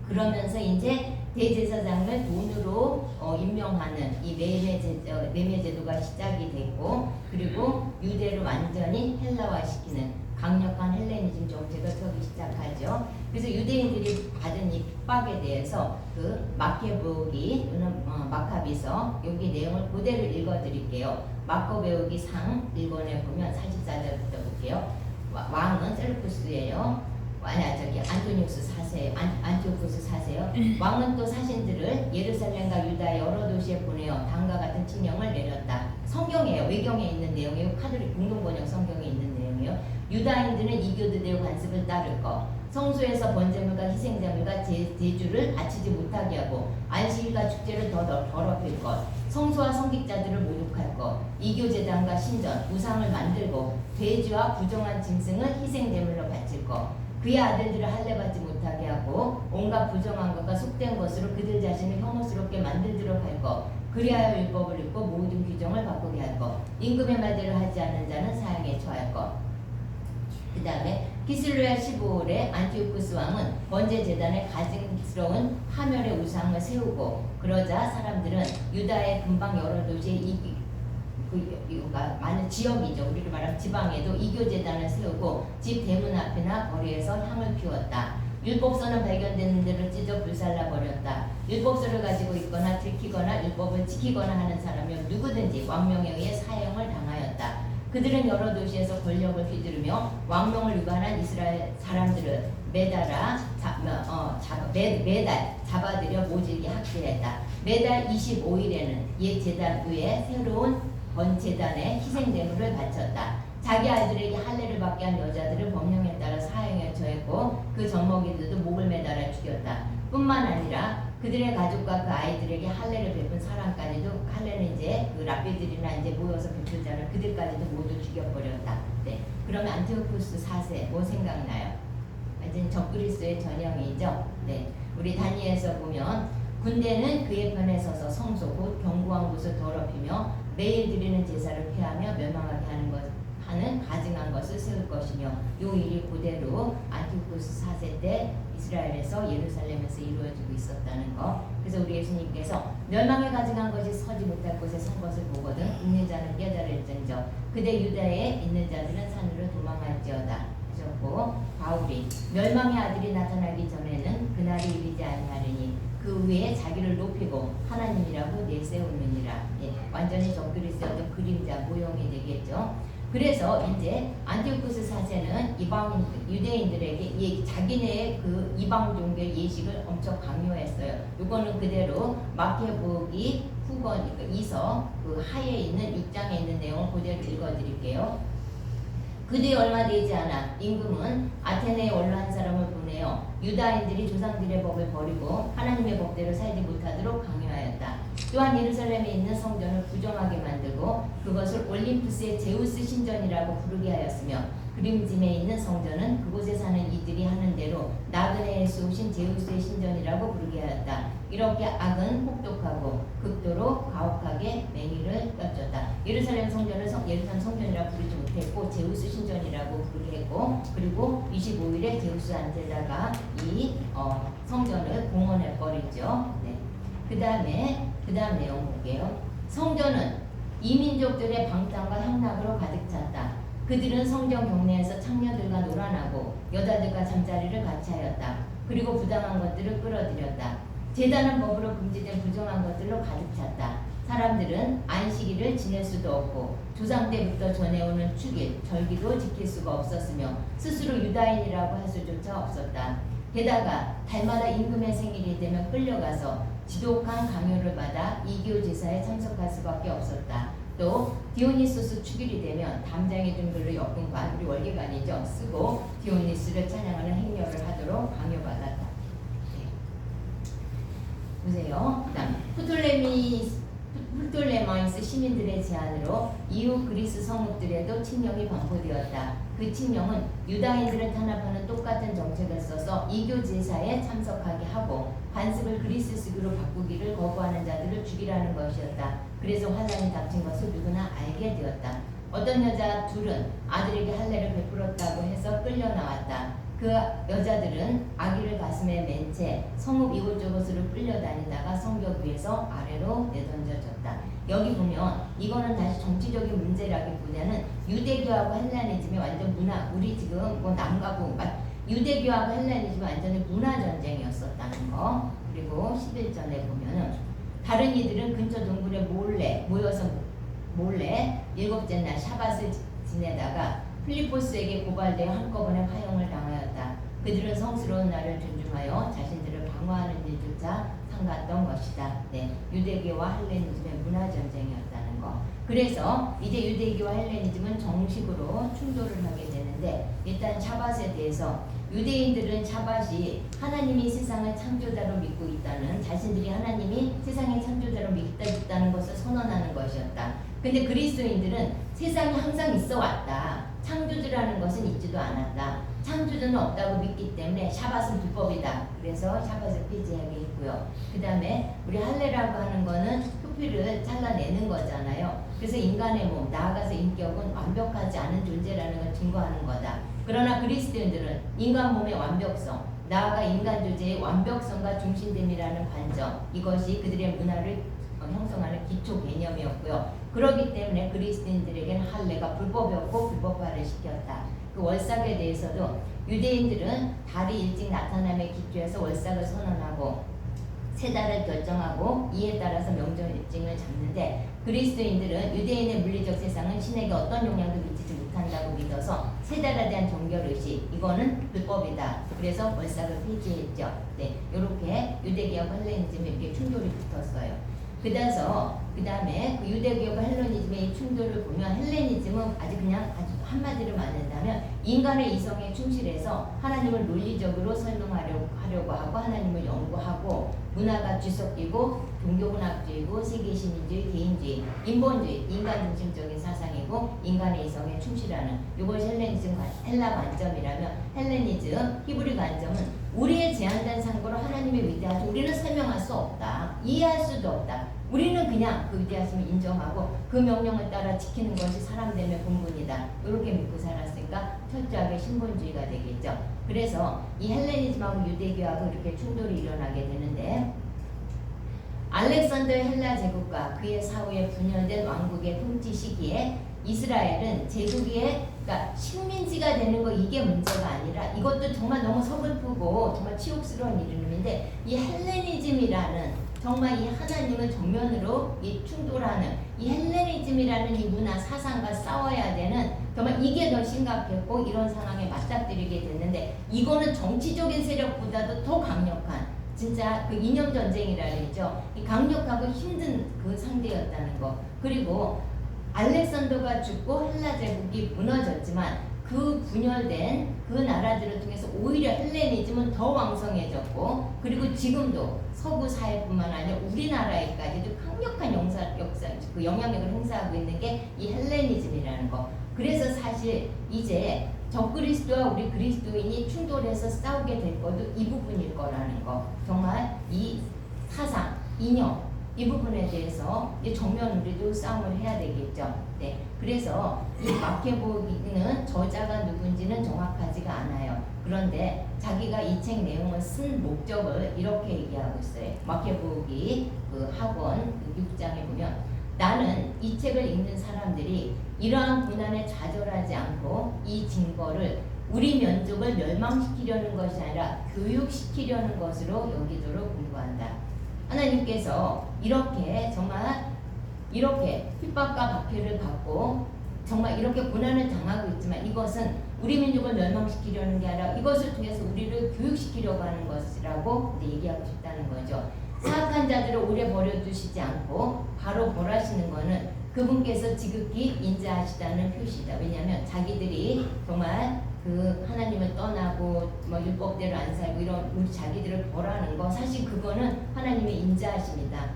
그러면서 이제 대제사장을 돈으로 임명하는 이 매매 제도가 시작이 됐고, 그리고 유대를 완전히 헬라화시키는 강력한 헬레니즘 정책을 펴기 시작하죠. 그래서 유대인들이 받은 이 핍박에 대해서 그 마케복이 또는 마카비서 여기 내용을 그대로 읽어드릴게요. 마커베오기 상 1권에 보면 44절부터 볼게요. 왕은 셀루쿠스예요. 안토니우스 4세예요. 안티오쿠스 4세요. 왕은 또 사신들을 예루살렘과 유다 여러 도시에 보내어 다음과 같은 칙령을 내렸다. 성경이에요. 외경에 있는 내용이에요. 카톨릭 공동번역 성경에 있는 내용이에요. 유다인들은 이교도대의 관습을 따를 것, 성소에서 번제물과 희생자물과 제주를 바치지 못하게 하고 안식일과 축제를 더 더럽힐 것, 성소와 성직자들을 모독할 것, 이교제단과 신전, 우상을 만들고 돼지와 부정한 짐승을 희생제물로 바칠 것, 그의 아들들을 할례받지 못하게 하고 온갖 부정한 것과 속된 것으로 그들 자신을 혐오스럽게 만들도록 할 것, 그리하여 율법을 읽고 모든 규정을 바꾸게 할 것, 임금의 말대로 하지 않는 자는 사형에 처할 것. 그 다음에 기슬로야 15월에 안티오쿠스 왕은 번제 제단에 가증스러운 하멸의 우상을 세우고, 그러자 사람들은 유다의 근방 여러 도시에 많은 지역이죠. 우리로 말하면 지방에도 이교 제단을 세우고 집 대문 앞이나 거리에서 향을 피웠다. 율법서는 발견되는 대로 찢어 불살라 버렸다. 율법서를 가지고 있거나 들키거나 율법을 지키거나 하는 사람이 누구든지 왕명에 의해 사형을 당하였다. 그들은 여러 도시에서 권력을 휘두르며 왕명을 위반한 이스라엘 사람들을 매달 잡아들여 모질게 학대했다. 매달 25일에는 옛 제단 위에 새로운 번제단에 희생제물을 바쳤다. 자기 아이들에게 할례를 받게 한 여자들을 법령에 따라 사형에 처했고 그 젖먹이들도 목을 매달아 죽였다. 뿐만 아니라 그들의 가족과 그 아이들에게 할례를 베푼 사람까지도, 할례는 이제 그 랍비들이나 이제 모여서 베풀자를 그들까지도 모두 죽여버렸다. 네. 그러면 안티오쿠스 4세 뭐 생각나요? 완전 적그리스도의 전형이죠. 네. 우리 다니엘서 보면 군대는 그의 편에 서서 성소 곧 견고한 곳을 더럽히며 매일 드리는 제사를 폐하며 멸망하게 하는 가증한 것을 세울 것이며, 요 일이 그대로 안티오쿠스 4세 때 이스라엘에서 예루살렘에서 이루어지고 있었다는 거. 그래서 우리 예수님께서 멸망에 가증한 것이 서지 못할 곳에 선 것을 보거든 있는 자는 깨달을지언정 그대 유다에 있는 자들은 산으로 도망할지어다 하셨고, 바울이 멸망의 아들이 나타나기 전에는 그날이 이르지 아니하리니 그 위에 자기를 높이고 하나님이라고 내세우느니라. 예, 완전히 적그리스도의 어떤 그림자 모형이 되겠죠. 그래서 이제 안티오쿠스 4세는 이방 유대인들에게 자기네의 그 이방 종교 예식을 엄청 강요했어요. 이거는 그대로 마케복이 후건 그러니까 이서 그 하에 있는 6장에 있는 내용을 그대로 읽어드릴게요. 그뒤 얼마 되지 않아 임금은 아테네에 원로 한 사람을 보내어 유다인들이 조상들의 법을 버리고 하나님의 법대로 살지 못하도록 강요하였다. 또한 예루살렘에 있는 성전을 부정하게 만들고 그것을 올림푸스의 제우스 신전이라고 부르게 하였으며, 그림짐에 있는 성전은 그곳에 사는 이들이 하는 대로 나그네에서 오신 제우스의 신전이라고 부르게 하였다. 이렇게 악은 혹독하고 극도로 가혹하게 맹위를 껴줬다. 예루살렘 성전을 예루살렘 성전이라고 부르지 못했고 제우스 신전이라고 부르게 했고, 그리고 25일에 제우스한테다가 이 성전을 공헌해 버리죠. 네. 그 다음 내용 볼게요. 성전은 이민족들의 방탕과 향락으로 가득 찼다. 그들은 성전 경내에서 창녀들과 놀아나고 여자들과 잠자리를 같이 하였다. 그리고 부당한 것들을 끌어들였다. 제단은 법으로 금지된 부정한 것들로 가득 찼다. 사람들은 안식일을 지낼 수도 없고 조상 때부터 전해오는 축일, 절기도 지킬 수가 없었으며 스스로 유다인이라고 할 수조차 없었다. 게다가 달마다 임금의 생일이 되면 끌려가서 지독한 강요를 받아 이교 제사에 참석할 수밖에 없었다. 또 디오니소스 축일이 되면 담장의 등별로 역분관 우리 월계관이죠 쓰고 디오니스를 찬양하는 행렬을 하도록 강요받았다. 네. 보세요. 그다음 프톨레마이스 시민들의 제안으로 이후 그리스 성읍들에도 칙령이 반포되었다. 그 칙령은 유다인들을 탄압하는 똑같은 정책을 써서 이교 제사에 참석하게 하고 관습을 그리스식으로 바꾸기를 거부하는 자들을 죽이라는 것이었다. 그래서 환란이 닥친 것을 누구나 알게 되었다. 어떤 여자 둘은 아들에게 할례를 베풀었다고 해서 끌려 나왔다. 그 여자들은 아기를 가슴에 맨 채 성읍 이곳저곳으로 끌려다니다가 성벽 위에서 아래로 내던져졌다. 여기 보면 이거는 다시 정치적인 문제라기보다는 유대교하고 헬라니즘이 완전 문화, 우리 지금 뭐 남가부 유대교하고 헬라니즘이 완전히 문화 전쟁이었었다는 거. 그리고 11절에 보면은 다른 이들은 근처 동굴에 몰래 모여서 일곱째 날 샤밧을 지내다가 필리포스에게 고발되어 한꺼번에 화형을 당하였다. 그들은 성스러운 날을 존중하여 자신들을 방어하는 일조차 삼갔던 것이다. 네, 유대교와 헬레니즘의 문화 전쟁이었다는 거. 그래서 이제 유대교와 헬레니즘은 정식으로 충돌을 하게 되는데 일단 샤밧에 대해서 유대인들은 샤밧이 하나님이 세상을 창조자로 믿고 있다는 자신들이 하나님이 세상의 창조자로 믿고 있다는 것을 선언하는 것이었다. 근데 그리스도인들은 세상이 항상 있어 왔다. 창조주라는 것은 있지도 않았다. 창조주는 없다고 믿기 때문에 샤밧은 불법이다. 그래서 샤밧을 폐지하게 했고요. 그 다음에 우리 할례라고 하는 거는 표피를 잘라내는 거잖아요. 그래서 인간의 몸, 나아가서 인격은 완벽하지 않은 존재라는 걸 증거하는 거다. 그러나 그리스도인들은 인간 몸의 완벽성, 나아가 인간 존재의 완벽성과 중심됨이라는 관점, 이것이 그들의 문화를 형성하는 기초 개념이었고요. 그렇기 때문에 그리스도인들에게는 할례가 불법이었고 불법화를 시켰다. 그 월삭에 대해서도 유대인들은 달이 일찍 나타남에 기초해서 월삭을 선언하고 세 달을 결정하고 이에 따라서 명절 일정을 잡는데 그리스도인들은 유대인의 물리적 세상은 신에게 어떤 영향도 미치지 못한다고 믿어서 세 달에 대한 정결의식 이거는 불법이다. 그래서 월삭을 폐지했죠. 네, 이렇게 유대교하고 헬레니즘이 이렇게 충돌이 붙었어요. 그 다음에 그 유대교와 헬레니즘의 충돌을 보면 헬레니즘은 아주 한마디로 말한다면 인간의 이성에 충실해서 하나님을 논리적으로 설명하려고 하고 하나님을 연구하고 문화가 뒤섞이고 종교문학주의고 세계시민주의, 개인주의, 인본주의, 인간 중심적인 사상이고 인간의 이성에 충실하는 이것이 헬레니즘 헬라 관점이라면 헬레니즘 히브리 관점은 우리의 제한된 상고로 하나님의 위대하심 우리는 설명할 수 없다. 이해할 수도 없다. 우리는 그냥 그 위대하심을 인정하고 그 명령을 따라 지키는 것이 사람됨의 본분이다. 이렇게 믿고 살았으니까 철저하게 신본주의가 되겠죠. 그래서 이 헬레니즘하고 유대교하고 이렇게 충돌이 일어나게 되는데 알렉산더 헬라 제국과 그의 사후에 분열된 왕국의 통치 시기에 이스라엘은 제국의 그러니까 식민지가 되는 거 이게 문제가 아니라 이것도 정말 너무 서글프고 정말 치욕스러운 이름인데 이 헬레니즘이라는 정말 이 하나님을 정면으로 이 충돌하는 이 헬레니즘이라는 이 문화 사상과 싸워야 되는 정말 이게 더 심각했고 이런 상황에 맞닥뜨리게 됐는데 이거는 정치적인 세력보다도 더 강력한 진짜 그 이념 전쟁이라 그러죠. 이 강력하고 힘든 그 상대였다는 거. 그리고 알렉산더가 죽고 헬라 제국이 무너졌지만 그 분열된 그 나라들을 통해서 오히려 헬레니즘은 더 왕성해졌고 그리고 지금도 서구 사회뿐만 아니라 우리나라에까지도 강력한 그 영향력을 행사하고 있는 게 이 헬레니즘이라는 거. 그래서 사실 이제 적그리스도와 우리 그리스도인이 충돌해서 싸우게 될 것도 이 부분일 거라는 거. 정말 이 사상, 이념 이 부분에 대해서 정면 우리도 싸움을 해야 되겠죠. 네, 그래서 이 마케복이는 저자가 누군지는 정확하지가 않아요. 그런데 자기가 이 책 내용을 쓴 목적을 이렇게 얘기하고 있어요. 마케복이 그 학원 6장에 보면 나는 이 책을 읽는 사람들이 이러한 고난에 좌절하지 않고 이 증거를 우리 민족을 멸망시키려는 것이 아니라 교육시키려는 것으로 여기도록 공부한다. 하나님께서 이렇게 정말 이렇게 핍박과 박해를 받고 정말 이렇게 고난을 당하고 있지만 이것은 우리 민족을 멸망시키려는 게 아니라 이것을 통해서 우리를 교육시키려고 하는 것이라고 얘기하고 싶다는 거죠. 사악한 자들을 오래 버려두시지 않고 바로 벌하시는 것은 그분께서 지극히 인자하시다는 표시다. 왜냐하면 자기들이 정말 그 하나님을 떠나고 뭐 율법대로 안 살고 이런 우리 자기들을 벌하는 거 사실 그거는 하나님의 인자하십니다.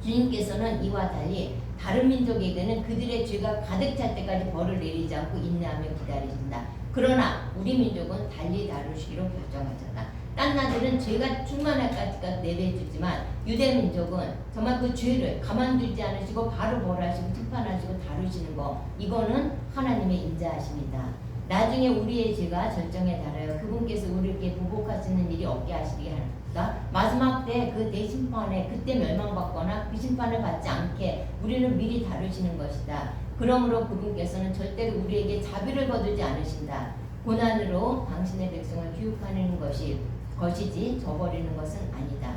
주님께서는 이와 달리 다른 민족에게는 그들의 죄가 가득 찰 때까지 벌을 내리지 않고 인내하며 기다리신다. 그러나 우리 민족은 달리 다루시기로 결정하셨다. 딴 나라들은 죄가 충만할 까지까지 내배주지만 유대 민족은 정말 그 죄를 가만두지 않으시고 바로 벌하시고 심판하시고 다루시는 거, 이거는 하나님의 인자하십니다. 나중에 우리의 죄가 절정에 달하여 그분께서 우리에게 보복하시는 일이 없게 하시게 하니까 마지막 때 그 대심판에 그때 멸망받거나 그 심판을 받지 않게 우리를 미리 다루시는 것이다. 그러므로 그분께서는 절대로 우리에게 자비를 거두지 않으신다. 고난으로 당신의 백성을 교육하는 것이지 저버리는 것은 아니다.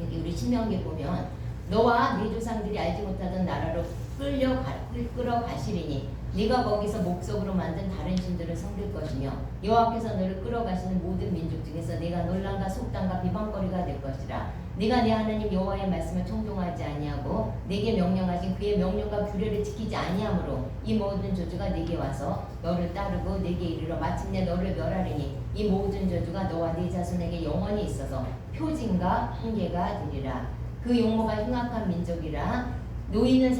여기 우리 신명기에 보면 너와 네 조상들이 알지 못하던 나라로 끌어가시리니 네가 거기서 목석으로 만든 다른 신들을 섬길 것이며 여호와께서 너를 끌어가시는 모든 민족 중에서 네가 논란과 속담과 비방거리가 될 것이라. 네가 네 하나님 여호와의 말씀을 청종하지 아니하고 네게 명령하신 그의 명령과 규례를 지키지 아니하므로 이 모든 저주가 네게 와서 너를 따르고 네게 이르러 마침내 너를 멸하리니 이 모든 저주가 너와 네 자손에게 영원히 있어서 표징과 훈계가 되리라. 그 용모가 흉악한 민족이라. 노인을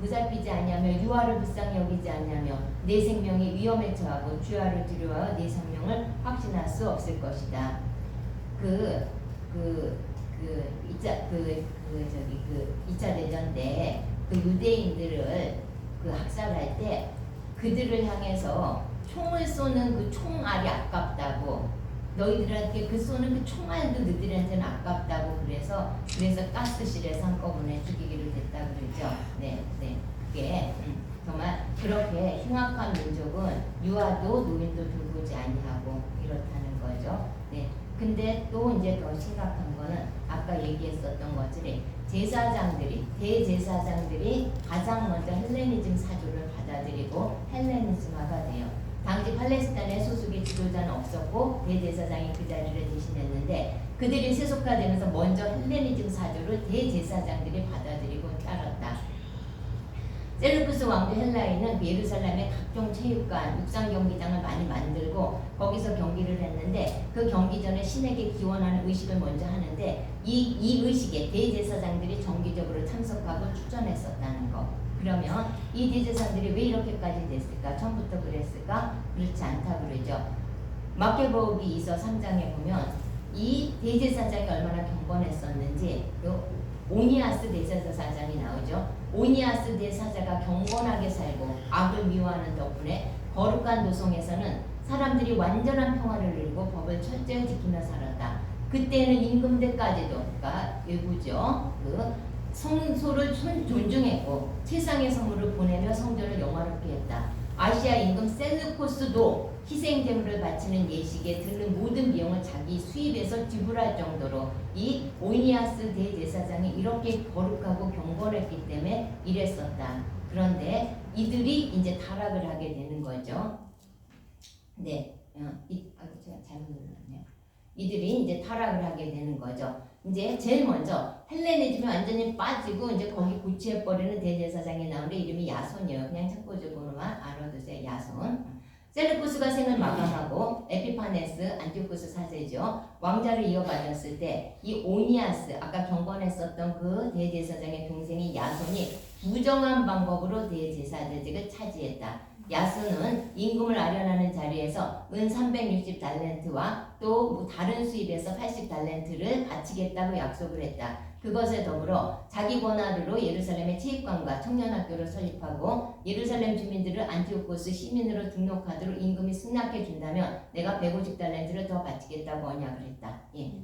보살피지 아니하며 유아를 불쌍히 여기지 아니하며 내 생명이 위험에 처하고 주야를 두려워하여 내 생명을 확신할 수 없을 것이다. 2차 대전 때 그 유대인들을 그 학살할 때 그들을 향해서 총을 쏘는 그 총알이 아깝다고, 너희들한테 그 쏘는 그 총알도 너희들한테는 아깝다고 그래서 가스실에서 한꺼번에 죽이기로 됐다고 그러죠. 네. 그게 정말 그렇게 흉악한 민족은 유아도 노인도 돌보지 아니하고 이렇다는 거죠. 네. 근데 또 이제 더 심각한 거는 아까 얘기했었던 것들이 대제사장들이 가장 먼저 헬레니즘 사조를 받아들이고 헬레니즘화가 돼요. 당시 팔레스타인의 소속의 지도자는 없었고 대제사장이 그 자리를 대신했는데 그들이 세속화되면서 먼저 헬레니즘 사조를 대제사장들이 받아들이고 따랐다. 셀루쿠스 왕조 헬라인은 예루살렘에 각종 체육관, 육상 경기장을 많이 만들고 거기서 경기를 했는데 그 경기 전에 신에게 기원하는 의식을 먼저 하는데 이 의식에 대제사장들이 정기적으로 참석하고 출전했었다는 거. 그러면 이 대제사장들이 왜 이렇게까지 됐을까? 처음부터 그랬을까? 그렇지 않다고 그러죠. 마케복이 2서 3장에 보면 이 대제사장이 얼마나 경건했었는지 오니아스 대제사장이 나오죠. 오니아스 대사자가 경건하게 살고 악을 미워하는 덕분에 거룩한 노송에서는 사람들이 완전한 평화를 누리고 법을 철저히 지키며 살았다. 그때는 임금대까지도, 그러니까 외부죠. 성소를 존중했고 최상의 선물을 보내며 성전을 영화롭게 했다. 아시아 임금 셀루코스도 희생제물을 바치는 예식에 드는 모든 비용을 자기 수입에서 지불할 정도로 이 오이니아스 대제사장이 이렇게 거룩하고 경건했기 때문에 이랬었다. 그런데 이들이 이제 타락을 하게 되는 거죠. 네, 제가 잘못 눌렀네요. 이들이 이제 타락을 하게 되는 거죠. 이제 제일 먼저 헬레니즘이 완전히 빠지고 이제 거기 고치해버리는 대제사장이 나오는데 이름이 야손이에요. 그냥 참고적으로만 알아두세요. 야손. 셀루쿠스가 생을 마감하고 에피파네스 안티오쿠스 4세죠. 왕자를 이어받았을 때 이 오니아스, 아까 경건했었던 그 대제사장의 동생이 야손이 부정한 방법으로 대제사장직을 차지했다. 야손은 임금을 아련하는 자리에서 은 360달렌트와 또 다른 수입에서 80달렌트를 바치겠다고 약속을 했다. 그것에 더불어 자기 권한으로 예루살렘의 체육관과 청년학교를 설립하고 예루살렘 주민들을 안티오코스 시민으로 등록하도록 임금이 승낙해 준다면 내가 150달렌트를 더 바치겠다고 언약을 했다.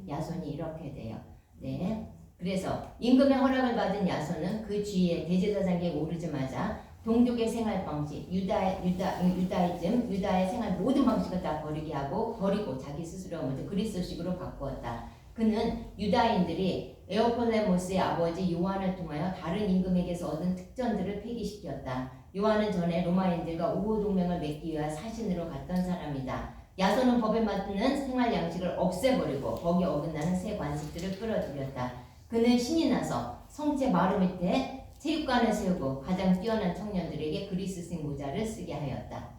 야손이 이렇게 돼요. 네. 그래서 임금의 허락을 받은 야손은 그 주위에 대제사장에게 오르자마자 동족의 생활 방식, 유다이즘, 유다의 생활 모든 방식을 다 버리고 자기 스스로 먼저 그리스도식으로 바꾸었다. 그는 유다인들이 에오폴레모스의 아버지 요한을 통하여 다른 임금에게서 얻은 특전들을 폐기시켰다. 요한은 전에 로마인들과 우호 동맹을 맺기 위한 사신으로 갔던 사람이다. 야손은 법에 맞는 생활 양식을 없애버리고 거기에 어긋나는 새 관습들을 끌어들였다. 그는 신이 나서 성체 마루 밑에 체육관을 세우고 가장 뛰어난 청년들에게 그리스식 모자를 쓰게 하였다.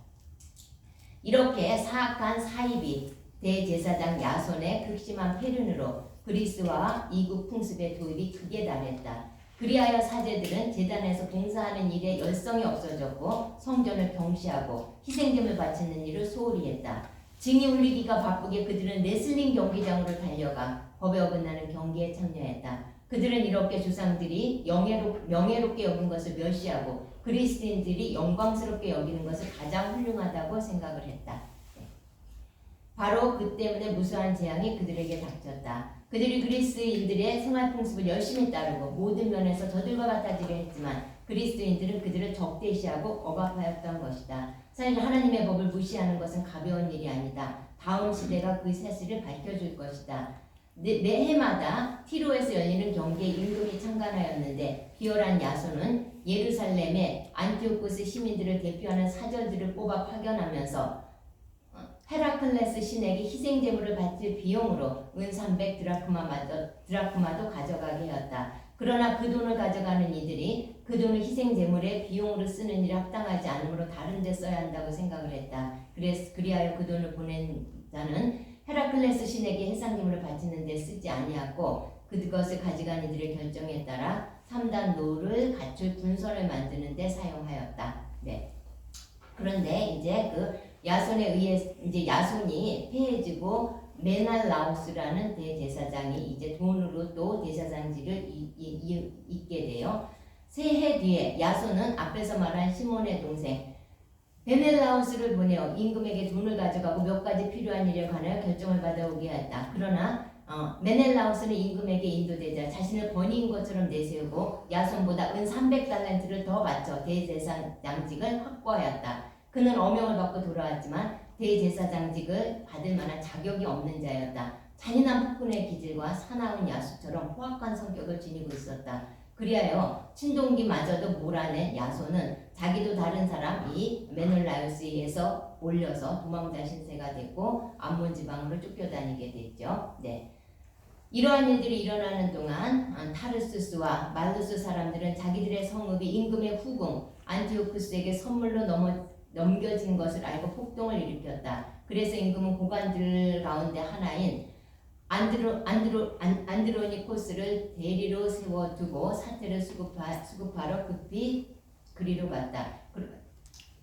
이렇게 사악한 사입이 대제사장 야손의 극심한 폐륜으로 그리스와 이국 풍습의 도입이 극에 달했다. 그리하여 사제들은 제단에서 봉사하는 일에 열성이 없어졌고 성전을 경시하고 희생제물 바치는 일을 소홀히 했다. 징이 울리기가 바쁘게 그들은 레슬링 경기장으로 달려가 법에 어긋나는 경기에 참여했다. 그들은 이렇게 조상들이 명예롭게 여긴 것을 멸시하고 그리스도인들이 영광스럽게 여기는 것을 가장 훌륭하다고 생각을 했다. 바로 그 때문에 무수한 재앙이 그들에게 닥쳤다. 그들이 그리스인들의 생활 풍습을 열심히 따르고 모든 면에서 저들과 같아지려 했지만 그리스도인들은 그들을 적대시하고 억압하였던 것이다. 사실 하나님의 법을 무시하는 것은 가벼운 일이 아니다. 다음 시대가 그 사실을 밝혀줄 것이다. 매해마다 티로에서 열리는 경기에 임금이 참관하였는데 비열한 야손은 예루살렘에 안티오코스 시민들을 대표하는 사절들을 뽑아 파견하면서 헤라클레스 신에게 희생제물을 바칠 비용으로 은 300 드라크마도 가져가게 하였다. 그러나 그 돈을 가져가는 이들이 그 돈을 희생제물의 비용으로 쓰는 일에 합당하지 않으므로 다른 데 써야 한다고 생각을 했다. 그리하여 그 돈을 보낸 자는 헤라클레스 신에게 해상제물을 바치는 데 쓰지 아니하고 그것을 가져간 이들의 결정에 따라 3단 노를 갖출 군선을 만드는 데 사용하였다. 네. 그런데 이제 그 야손에 의해 이제 야손이 폐해지고 메날라우스라는 대제사장이 이제 돈으로 또 제사장직을 잇게 돼요. 세 해 뒤에 야손은 앞에서 말한 시몬의 동생 메넬라우스를 보내어 임금에게 돈을 가져가고 몇 가지 필요한 일에 관하여 결정을 받아오게 했다. 그러나 메넬라우스는 임금에게 인도되자 자신을 번이인 것처럼 내세우고 야손보다 은 300달란트를 더 바쳐 대제사장직을 확보하였다. 그는 어명을 받고 돌아왔지만 대제사장직을 받을 만한 자격이 없는 자였다. 잔인한 폭군의 기질과 사나운 야수처럼 포악한 성격을 지니고 있었다. 그리하여 친동기마저도 몰아낸 야손은 자기도 다른 사람 이 메넬라우스에 의해서 올려서 도망자 신세가 됐고 암몬 지방으로 쫓겨다니게 됐죠. 네. 이러한 일들이 일어나는 동안 타르수스와 말루스 사람들은 자기들의 성읍이 임금의 후궁 안티오쿠스에게 선물로 넘겨진 것을 알고 폭동을 일으켰다. 그래서 임금은 고관들 가운데 하나인 안드로니코스를 대리로 세워두고 사태를 수급하러 급히 그리로 갔다.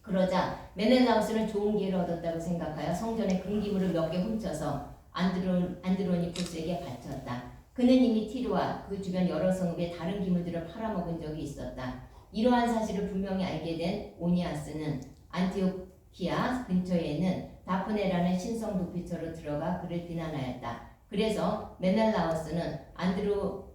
그러자 메넬라우스는 좋은 기회를 얻었다고 생각하여 성전의 금기물을 몇 개 훔쳐서 안드로니코스에게 바쳤다. 그는 이미 티르와 그 주변 여러 성읍에 다른 기물들을 팔아먹은 적이 있었다. 이러한 사실을 분명히 알게 된 오니아스는 안티오키아 근처에 있는 다프네라는 신성 도피처로 들어가 그를 비난하였다. 그래서 메넬라우스는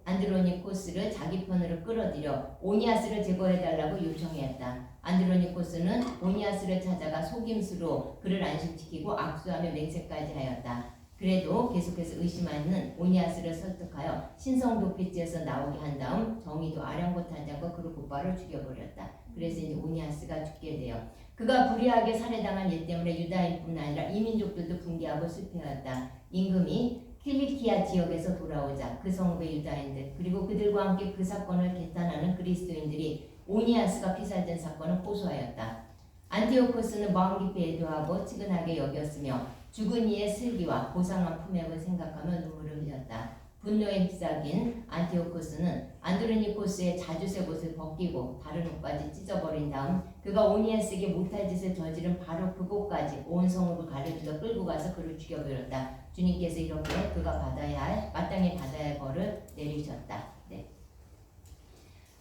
안드로니코스를 자기 편으로 끌어들여 오니아스를 제거해달라고 요청했다. 안드로니코스는 오니아스를 찾아가 속임수로 그를 안심시키고 악수하며 맹세까지 하였다. 그래도 계속해서 의심하는 오니아스를 설득하여 신성 도피지에서 나오게 한 다음 정의도 아랑곳하지 않고 그를 곧바로 죽여버렸다. 그래서 이제 오니아스가 죽게 돼요. 그가 불의하게 살해당한 일 때문에 유다인뿐 아니라 이민족들도 붕괴하고 실패하였다. 임금이 킬리키아 지역에서 돌아오자 그 성읍의 유다인들 그리고 그들과 함께 그 사건을 개탄하는 그리스도인들이 오니아스가 피살된 사건을 호소하였다. 안티오코스는 마음 깊이 애도하고 측은하게 여겼으며 죽은 이의 슬기와 고상한 품행을 생각하며 눈물을 흘렸다. 분노에 휩싸긴 안티오코스는 안드로니코스의 자주색 옷을 벗기고 다른 옷까지 찢어버린 다음 그가 오니아스에게 못할 짓을 저지른 바로 그곳까지 온 성읍을 가려들어 끌고 가서 그를 죽여버렸다. 주님께서 이렇게 그가 마땅히 받아야 할 벌을 내리셨다. 네.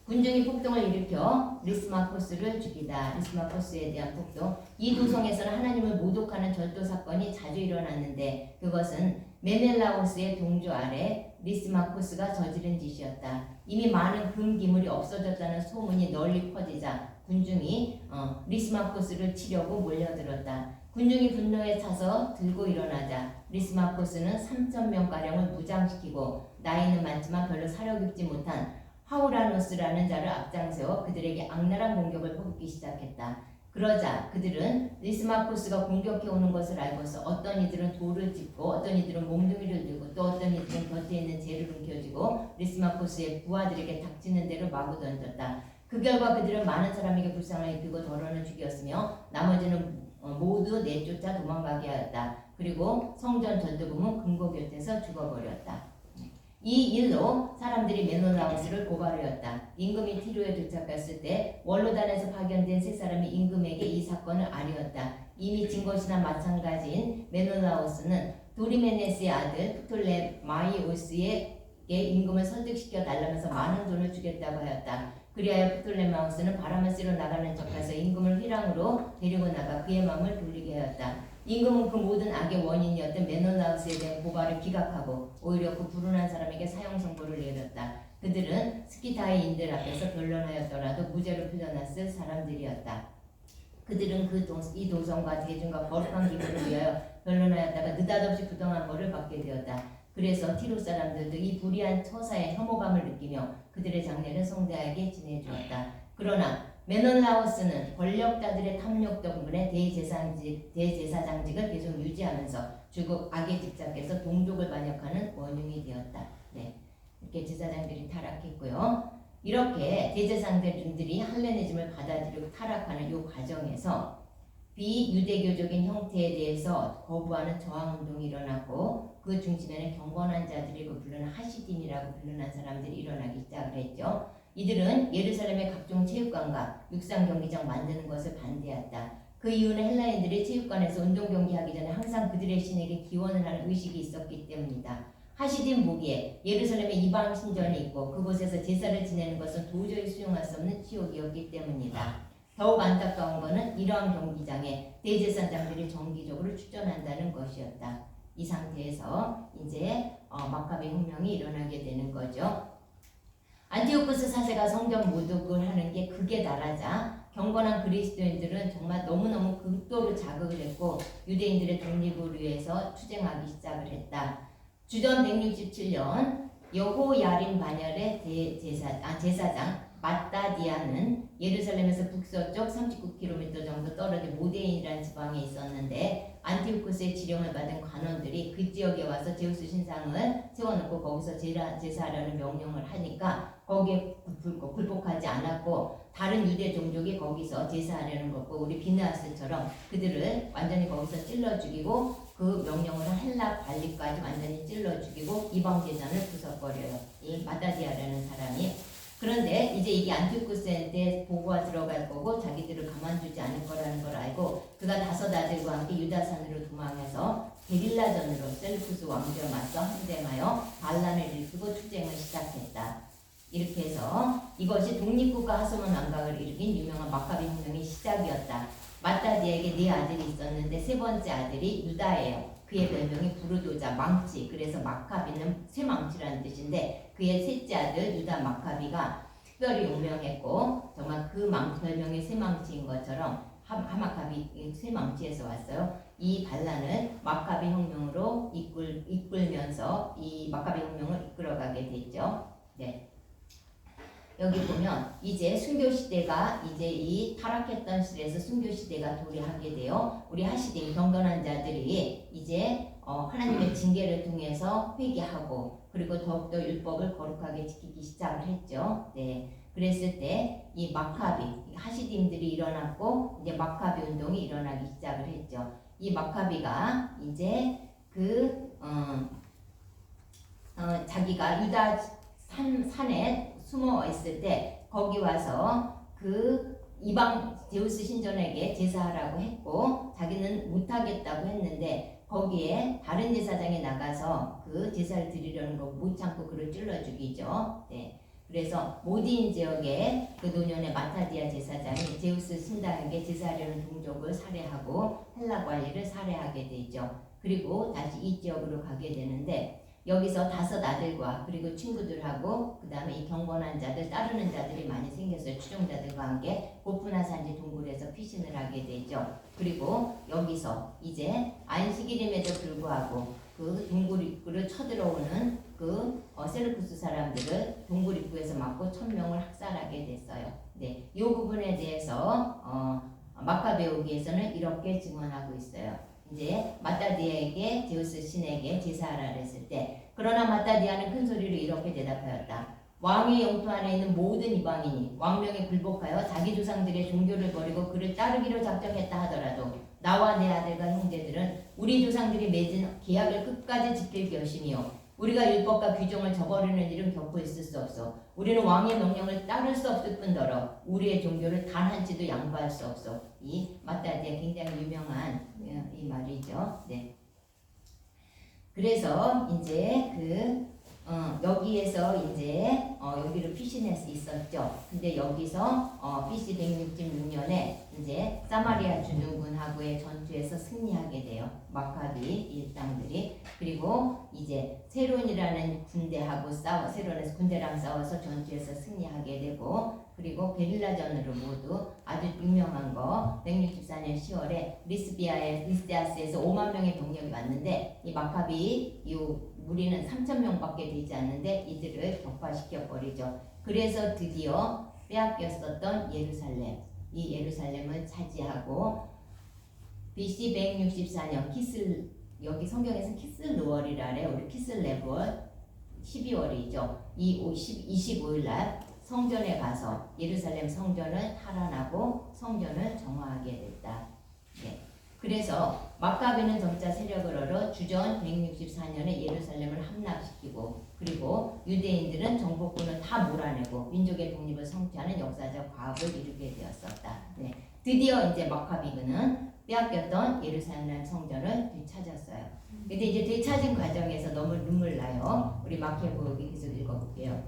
군중이 폭동을 일으켜 리스마코스를 죽이다. 리스마코스에 대한 폭동. 이 도성에서는 하나님을 모독하는 절도 사건이 자주 일어났는데 그것은 메넬라우스의 동조 아래 리스마코스가 저지른 짓이었다. 이미 많은 금기물이 없어졌다는 소문이 널리 퍼지자 군중이 리스마코스를 치려고 몰려들었다. 군중이 분노에 차서 들고 일어나자 리스마코스는 3,000명가량을 무장시키고 나이는 많지만 별로 사려 깊지 못한 하우라노스라는 자를 앞장세워 그들에게 악랄한 공격을 퍼붓기 시작했다. 그러자 그들은 리스마코스가 공격해오는 것을 알고서 어떤 이들은 돌을 짚고 어떤 이들은 몽둥이를 들고 또 어떤 이들은 곁에 있는 재를 움켜쥐고 리스마코스의 부하들에게 닥치는 대로 마구 던졌다. 그 결과 그들은 많은 사람에게 불쌍을 입히고 더러는 죽였으며 나머지는 모두 내쫓아 도망가게 하였다. 그리고 성전 전두금은 금고 곁에서 죽어버렸다. 이 일로 사람들이 메노라우스를 고발하였다. 임금이 티로에 도착했을 때 원로단에서 파견된 세 사람이 임금에게 이 사건을 아뢰었다. 이미 진 것이나 마찬가지인 메노라우스는 도리메네스의 아들 프톨레마이오스에게 임금을 설득시켜 달라면서 많은 돈을 주겠다고 하였다. 그리하여 프톨레마우스는 바람을 쐬러 나가는 척해서 임금을 휘랑으로 데리고 나가 그의 마음을 돌리게 하였다. 임금은 그 모든 악의 원인이었던 메노라우스에 대한 고발을 기각하고 오히려 그 불운한 사람에게 사형 선고를 내렸다. 그들은 스키타이인들 앞에서 변론하였더라도 무죄로 풀려났을 사람들이었다. 그들은 이 도성과 대중과 거룩한 기분을 위하여 변론하였다가 느닷없이 부당한 벌을 받게 되었다. 그래서 티로 사람들도 이 불의한 처사에 혐오감을 느끼며 그들의 장례를 성대하게 지내주었다. 그러나 메노라우스는 권력자들의 탐욕 때문에 대제사장직을 계속 유지하면서 결국 악에 집착해서 동족을 반역하는 원흉이 되었다. 네, 이렇게 제사장들이 타락했고요. 이렇게 대제사장들이 할레니즘을 받아들이고 타락하는 이 과정에서 비유대교적인 형태에 대해서 거부하는 저항운동이 일어났고 그 중심에는 경건한 자들이고 부르는 하시딘이라고 부르는 사람들이 일어나기 시작을 했죠. 이들은 예루살렘의 각종 체육관과 육상 경기장 만드는 것을 반대했다. 그 이유는 헬라인들이 체육관에서 운동 경기하기 전에 항상 그들의 신에게 기원을 하는 의식이 있었기 때문이다. 하시딘 보기에 예루살렘에 이방 신전이 있고 그곳에서 제사를 지내는 것은 도저히 수용할 수 없는 치욕이었기 때문이다. 더욱 안타까운 것은 이러한 경기장에 대제사장들이 정기적으로 출전한다는 것이었다. 이 상태에서 이제 마카비 혁명이 일어나게 되는 거죠. 안티오쿠스 사세가 성경 모독을 하는 게 극에 달하자 경건한 그리스도인들은 정말 너무너무 극도로 자극을 했고 유대인들의 독립을 위해서 투쟁하기 시작을 했다. 주전 167년 여호야림 반열의 제사장 마따디아는 예루살렘에서 북서쪽 39km 정도 떨어진 모데인이라는 지방에 있었는데 안티오쿠스의 지령을 받은 관원들이 그 지역에 와서 제우스 신상을 세워놓고 거기서 제사하려는 명령을 하니까 거기에 굴복하지 않았고 다른 유대 종족이 거기서 제사하려는 것고 우리 비나스처럼 그들을 완전히 거기서 찔러 죽이고 그 명령을 한 헬라 관리까지 완전히 찔러 죽이고 이방 제단을 부숴버려요. 이 마따디아라는 사람이. 그런데 이제 이게 안티오쿠스한테 보고가 들어갈 거고 자기들을 가만두지 않을 거라는 걸 알고 그가 다섯 아들과 함께 유다산으로 도망해서 게릴라전으로 셀루쿠스 왕조에 맞서 항쟁하여 반란을 일으키고 투쟁을 시작했다. 이렇게 해서 이것이 독립국가 하소몬 왕각을 일으킨 유명한 마카비 혁명의 시작이었다. 마따디에게 네 아들이 있었는데 세 번째 아들이 유다예요. 그의 별명이 부르도자 망치. 그래서 마카비는 쇠망치라는 뜻인데 그의 셋째 아들 유다 마카비가 특별히 유명했고 정말 그 별명이 쇠망치인 것처럼 하마카비 쇠망치에서 왔어요. 이 반란을 마카비 혁명으로 이끌면서 이 마카비 혁명을 이끌어가게 됐죠. 네. 여기 보면 이제 순교 시대가 이제 이 타락했던 시대에서 순교 시대가 도래하게 되어 우리 하시딘 경건한 자들이 이제 하나님의 징계를 통해서 회개하고 그리고 더욱더 율법을 거룩하게 지키기 시작을 했죠. 네. 그랬을 때 이 마카비 하시딘들이 일어났고 이제 마카비 운동이 일어나기 시작을 했죠. 이 마카비가 이제 자기가 유다 산에 숨어 있을 때 거기 와서 그 이방 제우스 신전에게 제사하라고 했고 자기는 못하겠다고 했는데 거기에 다른 제사장이 나가서 그 제사를 드리려는 거 못 참고 그를 찔러 죽이죠. 네. 그래서 모딘 지역의 그 노년의 마타디아 제사장이 제우스 신당에게 제사하려는 동족을 살해하고 헬라 관리를 살해하게 되죠. 그리고 다시 이 지역으로 가게 되는데 여기서 다섯 아들과 그리고 친구들하고 그 다음에 이 경건한 자들 따르는 자들이 많이 생겼어요. 추종자들과 함께 고프나 산지 동굴에서 피신을 하게 되죠. 그리고 여기서 이제 안식일임에도 불구하고 그 동굴 입구를 쳐들어오는 그 셀루쿠스 사람들을 동굴 입구에서 맞고 1000명을 학살하게 됐어요. 네, 이 부분에 대해서 마카베오기에서는 이렇게 증언하고 있어요. 이제 마따디아에게 제우스 신에게 제사하라 했을 때 그러나 마따디아는 큰 소리로 이렇게 대답하였다. 왕의 영토 안에 있는 모든 이방인이 왕명에 굴복하여 자기 조상들의 종교를 버리고 그를 따르기로 작정했다 하더라도 나와 내 아들과 형제들은 우리 조상들이 맺은 계약을 끝까지 지킬 결심이요 우리가 율법과 규정을 저버리는 일은 결코 있을 수 없어. 우리는 왕의 명령을 따를 수 없을 뿐더러 우리의 종교를 단 한치도 양보할 수 없어. 이 마따디에 굉장히 유명한 이 말이죠. 네. 그래서 이제 여기에서 이제 여기를 피시네스 있었죠. 근데 여기서 BC 166년에 이제 사마리아 주둔군하고의 전투에서 승리하게 돼요. 마카비 일당들이. 그리고 이제 세론이라는 군대하고 세론에서 군대랑 싸워서 전투에서 승리하게 되고, 그리고 게릴라전으로 모두 아주 유명한 거 164년 10월에 리스디아스에서 5만 명의 병력이 왔는데 이 마카비 이 무리는 3,000명밖에 되지 않는데 이들을 격파시켜 버리죠. 그래서 드디어 빼앗겼었던 예루살렘, 이 예루살렘을 차지하고 BC 164년 여기 성경에서 키슬르월이라래. 우리 키슬레월 12월이죠. 25일 날 성전에 가서 예루살렘 성전을 탈환하고 성전을 정화하게 됐다. 네. 그래서 마카비는 점차 세력을 얻어 주전 164년에 예루살렘을 함락시키고, 그리고 유대인들은 정복군을 다 몰아내고 민족의 독립을 성취하는 역사적 과업을 이루게 되었었다. 네. 드디어 이제 마카비군은 빼앗겼던 예루살렘 성전을 되찾았어요. 근데 이제 되찾은 과정에서 너무 눈물 나요. 우리 마케복이 계속 읽어볼게요.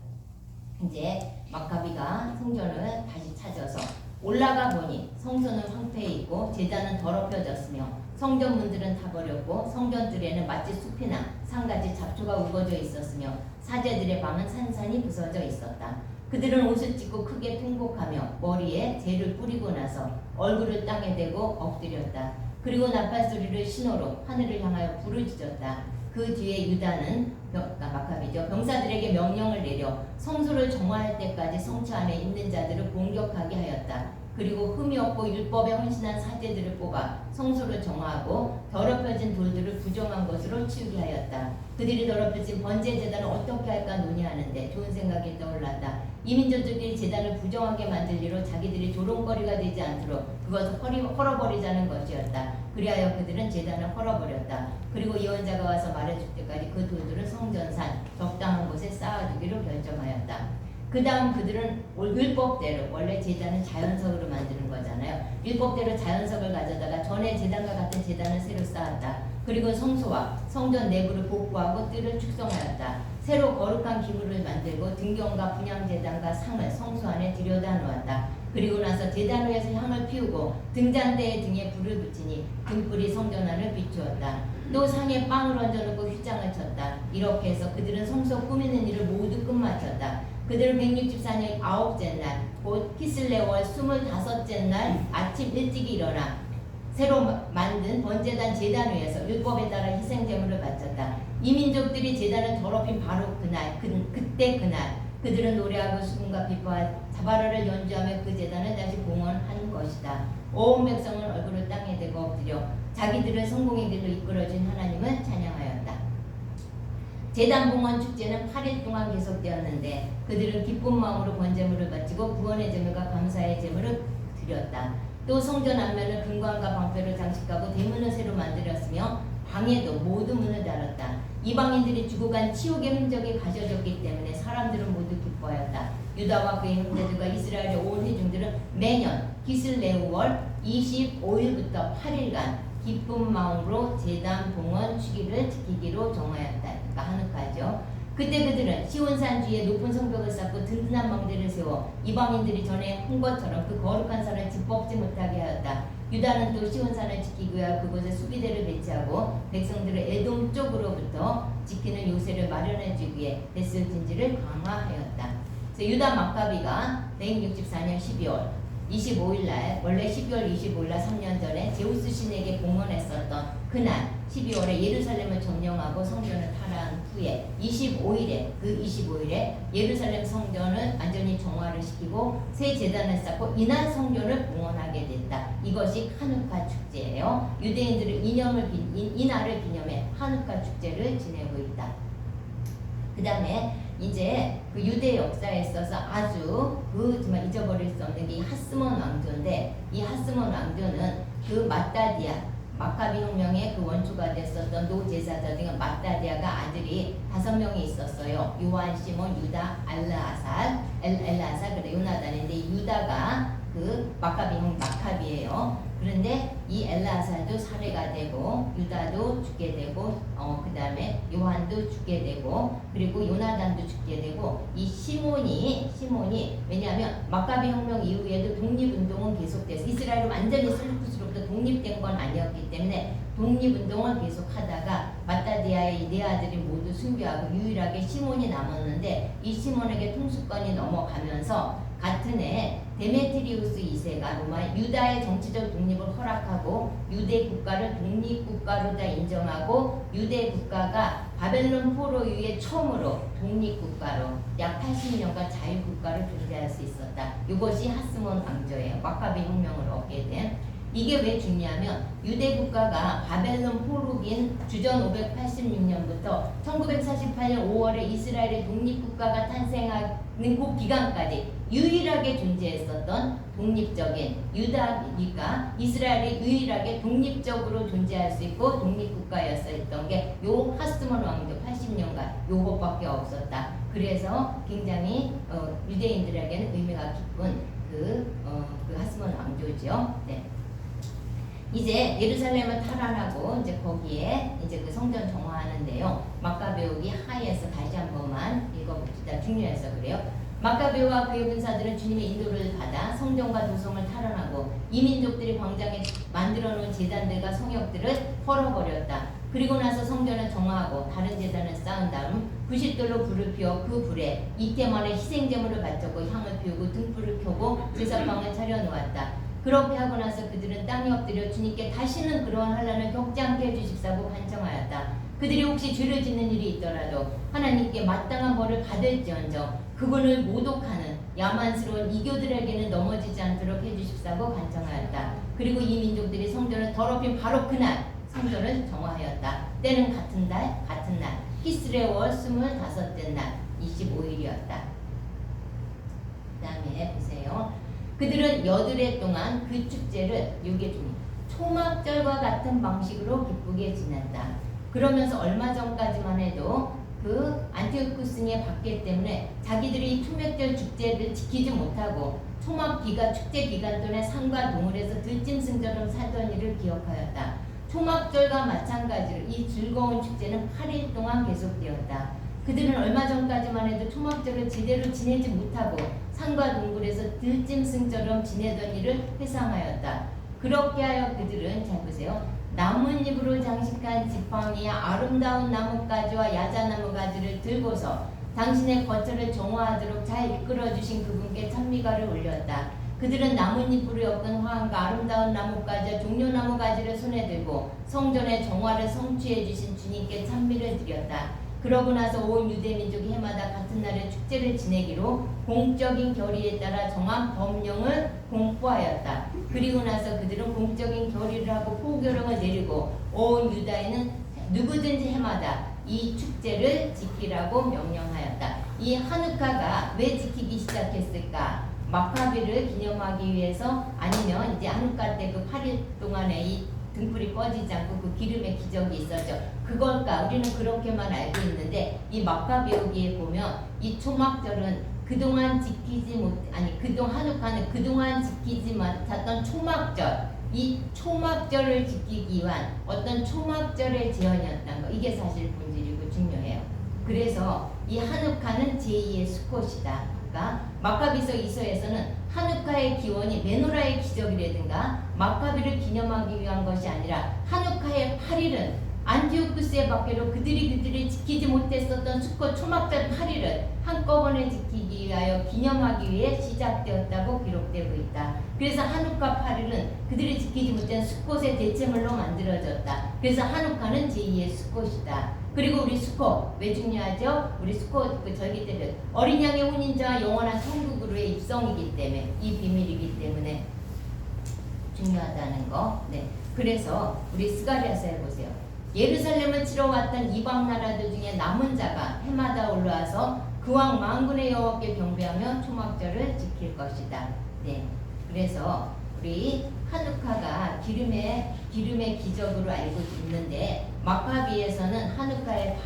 이제 마카비가 성전을 다시 찾아서 올라가 보니 성소는 황폐해 있고 제단은 더럽혀졌으며 성전 문들은 타버렸고 성전 뜰에는 마치 숲이나 산같이 잡초가 우거져 있었으며 사제들의 방은 산산이 부서져 있었다. 그들은 옷을 찢고 크게 통곡하며 머리에 재를 뿌리고 나서 얼굴을 땅에 대고 엎드렸다. 그리고 나팔 소리를 신호로 하늘을 향하여 부르짖었다. 그 뒤에 유다는 마카비죠. 병사들에게 명령을 내려 성소를 정화할 때까지 성체 안에 있는 자들을 공격하게 하였다. 그리고 흠이 없고 율법에 헌신한 사제들을 뽑아 성소를 정화하고 더럽혀진 돌들을 부정한 것으로 치우게 하였다. 그들이 더럽혀진 번제 제단을 어떻게 할까 논의하는데 좋은 생각이 떠올랐다. 이민족들이 제단을 부정하게 만들 리로 자기들이 조롱거리가 되지 않도록 그것을 헐어버리자는 것이었다. 그리하여 그들은 제단을 헐어버렸다. 그리고 예언자가 와서 말해줄 때까지 그 돌들을 성전산 적당한 곳에 쌓아두기로 결정하였다. 그 다음 그들은 율법대로, 원래 제단은 자연석으로 만드는 거잖아요. 율법대로 자연석을 가져다가 전에 제단과 같은 제단을 새로 쌓았다. 그리고 성소와 성전 내부를 복구하고 뜰을 축성하였다. 새로 거룩한 기물을 만들고 등경과 분향제단과 상을 성소 안에 들여다 놓았다. 그리고 나서 제단 위에서 향을 피우고 등잔대의 등에 불을 붙이니 등불이 성전 안을 비추었다. 또 상에 빵을 얹어놓고 휘장을 쳤다. 이렇게 해서 그들은 성소 꾸미는 일을 모두 끝마쳤다. 그들은 164년 9째 날, 곧 키슬레월 25째 날 아침 일찍 일어나 새로 만든 번제단 제단 위에서 율법에 따라 희생제물을 바쳤다. 이 민족들이 제단을 더럽힌 바로 그날, 그날 그들은 노래하고 수금과 비파와 자바라를 연주하며 그 제단을 다시 봉헌한 것이다. 온 백성은 얼굴을 땅에 대고 엎드려 자기들을 성공의 길로 이끌어준 하나님을 찬양하였다. 제단 봉헌 축제는 8일 동안 계속되었는데 그들은 기쁜 마음으로 번제물을 바치고 구원의 제물과 감사의 제물을 드렸다. 또 성전 앞면을 금관과 방패로 장식하고 대문을 새로 만들었으며 방에도 모두 문을 달았다. 이방인들이 죽어간 치욕의 흔적이 가져졌기 때문에 사람들은 모두 기뻐하였다. 유다와 그의 형제들과 이스라엘의 온 회중들은 매년 기슬레우월 25일부터 8일간 기쁜 마음으로 제단 봉헌 주기를 지키기로 정하였다. 그러니까 한우카죠. 그때 그들은 시온산 주위에 높은 성벽을 쌓고 든든한 망대를 세워 이방인들이 전에 한 것처럼 그 거룩한 산을 짓밟지 못하게 하였다. 유다는 또 시온산을 지키기 위하여 그곳에 수비대를 배치하고 백성들을 에돔 쪽으로부터 지키는 요새를 마련해 주기 위해 베슬 진지를 강화하였다. 그래서 유다 마카비가 164년 12월 25일날, 원래 12월 25일날 3년 전에 제우스 신에게 봉헌했었던 그날 12월에 예루살렘을 점령하고 성전을 탈환한 후에 25일에 예루살렘 성전을 완전히 정화를 시키고 새 제단을 쌓고 이날 성전을 봉헌하게 됐다. 이것이 한우카 축제예요. 유대인들은 이날을 기념해 한우카 축제를 지내고 있다. 그 다음에 이제 그 유대 역사에 있어서 아주 그 정말 잊어버릴 수 없는 게 이 하스몬 왕조인데, 이 하스몬 왕조는 그 마따디아 마카비 혁명의 그 원초가 됐었던 노제사장 등 마따디아가 아들이 5명이 있었어요. 요한, 시몬, 유다, 엘라살, 그래 요나단인데 이 유다가 그 마카비예요. 그런데 이 엘라살도 살해가 되고 유다도 죽게 되고 그 다음에 요한도 죽게 되고 그리고 요나단도 죽게 되고 이 시몬이 왜냐하면 마카비 혁명 이후에도 독립운동은 계속돼서 이스라엘은 완전히 슬루크스로부터 독립된 건 아니었기 때문에 독립운동을 계속하다가 마따디아의 네 아들이 모두 순교하고 유일하게 시몬이 남았는데 이 시몬에게 통수권이 넘어가면서 같은 해 데메트리우스 2세가 로마 유다의 정치적 독립을 허락하고 유대 국가를 독립국가로 다 인정하고 유대 국가가 바벨론 포로 이후에 처음으로 독립국가로 약 80년간 자유국가로 존재할 수 있었다. 이것이 하스몬 왕조예요. 마카비 혁명을 얻게 된. 이게 왜 중요하면 유대 국가가 바벨론 포로긴 주전 586년부터 1948년 5월에 이스라엘의 독립국가가 탄생하는 그 기간까지 유일하게 존재했었던 독립적인 유다니까 이스라엘이 유일하게 독립적으로 존재할 수 있고 독립국가였었던 게 요 하스몬 왕조 80년간 요것밖에 없었다. 그래서 굉장히 유대인들에게는 의미가 깊은 그 하스몬 왕조죠. 네. 이제 예루살렘을 탈환하고 이제 거기에 이제 그 성전 정화하는데요. 마카베오기 하에서 다시 한 번만 읽어봅시다. 중요해서 그래요. 마카베오와 그의 군사들은 주님의 인도를 받아 성전과 도성을 탈환하고 이 민족들이 광장에 만들어 놓은 제단들과 성역들을 헐어버렸다. 그리고 나서 성전을 정화하고 다른 제단을 쌓은 다음 부싯돌로 불을 피워 그 불에 이태 만에 희생제물을 바쳤고 향을 피우고 등불을 켜고 제사방을 차려놓았다. 그렇게 하고 나서 그들은 땅에 엎드려 주님께 다시는 그러한 환난을 겪지 않게 해주십사고 간청하였다. 그들이 혹시 죄를 짓는 일이 있더라도 하나님께 마땅한 벌을 받을지언정 그분을 모독하는 야만스러운 이교들에게는 넘어지지 않도록 해주십사고 간청하였다. 그리고 이 민족들이 성전을 더럽힌 바로 그날 성전을 정화하였다. 때는 같은 날 키스레월 25째 날 25일이었다. 그 다음에 보세요. 그들은 여드레 동안 그 축제를 이게 좀 초막절과 같은 방식으로 기쁘게 지냈다. 그러면서 얼마 전까지만 해도 그 안티오쿠스니의 박해 때문에 자기들이 초막절 축제를 지키지 못하고 축제 기간 동안에 산과 동물에서 들짐승처럼 살던 일을 기억하였다. 초막절과 마찬가지로 이 즐거운 축제는 8일 동안 계속되었다. 그들은 얼마 전까지만 해도 초막절을 제대로 지내지 못하고 산과 동굴에서 들짐승처럼 지내던 일을 회상하였다. 그렇게 하여 그들은 잘 보세요. 나뭇잎으로 장식한 지팡이와 아름다운 나뭇가지와 야자나무 가지를 들고서 당신의 거처를 정화하도록 잘 이끌어주신 그분께 찬미가를 올렸다. 그들은 나뭇잎으로 엮은 화환과 아름다운 나뭇가지와 종려나무 가지를 손에 들고 성전의 정화를 성취해 주신 주님께 찬미를 드렸다. 그러고 나서 온 유대민족이 해마다 같은 날에 축제를 지내기로 공적인 결의에 따라 정한 법령을 공포하였다. 그리고 나서 그들은 공적인 결의를 하고 포교령을 내리고 온 유다인은 누구든지 해마다 이 축제를 지키라고 명령하였다. 이 하누카가 왜 지키기 시작했을까? 마카비를 기념하기 위해서 아니면 이제 하누카 때 그 8일 동안에 이 등불이 꺼지지 않고 그 기름의 기적이 있었죠. 그걸까? 우리는 그렇게만 알고 있는데 이 마카베오기에 보면 이 초막절은 그동안 하누카는 그동안 지키지 못했던 초막절, 이 초막절을 지키기 위한 어떤 초막절의 제언이었다는 거, 이게 사실 본질이고 중요해요. 그래서 이 하누카는 제2의 수콧이다. 그러니까 마카비서 2서에서는 하누카의 기원이 메노라의 기적이라든가 마카비를 기념하기 위한 것이 아니라 하누카의 8일은 안티오쿠스의 박해로 그들이 지키지 못했었던 수콧 초막절 8일을 한꺼번에 지키기 위하여 기념하기 위해 시작되었다고 기록되고 있다. 그래서 하누카 8일은 그들이 지키지 못한 수콧의 대체물로 만들어졌다. 그래서 하누카는 제2의 수콧이다. 그리고 우리 수콧 왜 중요하죠? 우리 수콧 그 절기 때는 어린 양의 혼인자와 영원한 천국으로의 입성이기 때문에 이 비밀이기 때문에 중요하다는 거. 네. 그래서 우리 스가랴서 해보세요. 예루살렘을 치러 왔던 이방 나라들 중에 남은 자가 해마다 올라와서 그 왕 만군의 여호와께 경배하며 초막절을 지킬 것이다. 네. 그래서 우리 하누카가 기름의 기적으로 알고 있는데 마카비에서는 하누카의